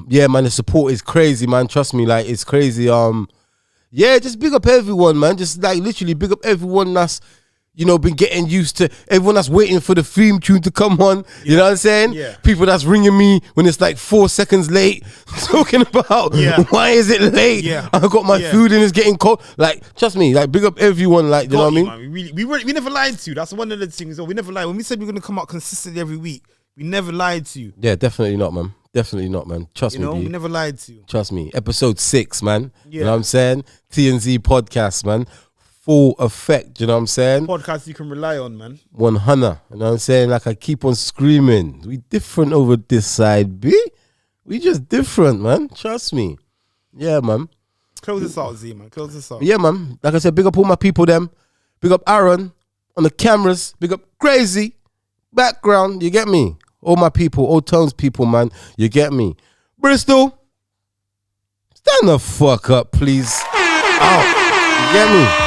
Yeah, man, the support is crazy, man. Trust me, like, it's crazy. Yeah, just big up everyone, man. Just like literally big up everyone that's, you know, been getting used to, everyone that's waiting for the theme tune to come on. You know what I'm saying? Yeah. People that's ringing me when it's like 4 seconds late, talking about why is it late? Yeah. I got my food and it's getting cold. Like, trust me, like big up everyone, like, you know what I mean? Man. We never lied to you. That's one of the things. We never lied. When we said we were going to come out consistently every week, we never lied to you. Yeah, definitely not, man. Definitely not, man. Trust me, we never lied to you. Trust me. Episode 6, man. Yeah. You know what I'm saying? TnZ podcast, man. Full effect, you know what I'm saying? Podcast you can rely on, man. 100, you know what I'm saying? Like I keep on screaming. We different over this side, B. We just different, man. Trust me. Yeah, man. Close this out, Z, man. Close this out. Yeah, man. Like I said, big up all my people, them. Big up Aaron on the cameras. Big up Crazy. Background, you get me? All my people, all Tones people, man. You get me? Bristol, stand the fuck up, please. Out. You get me?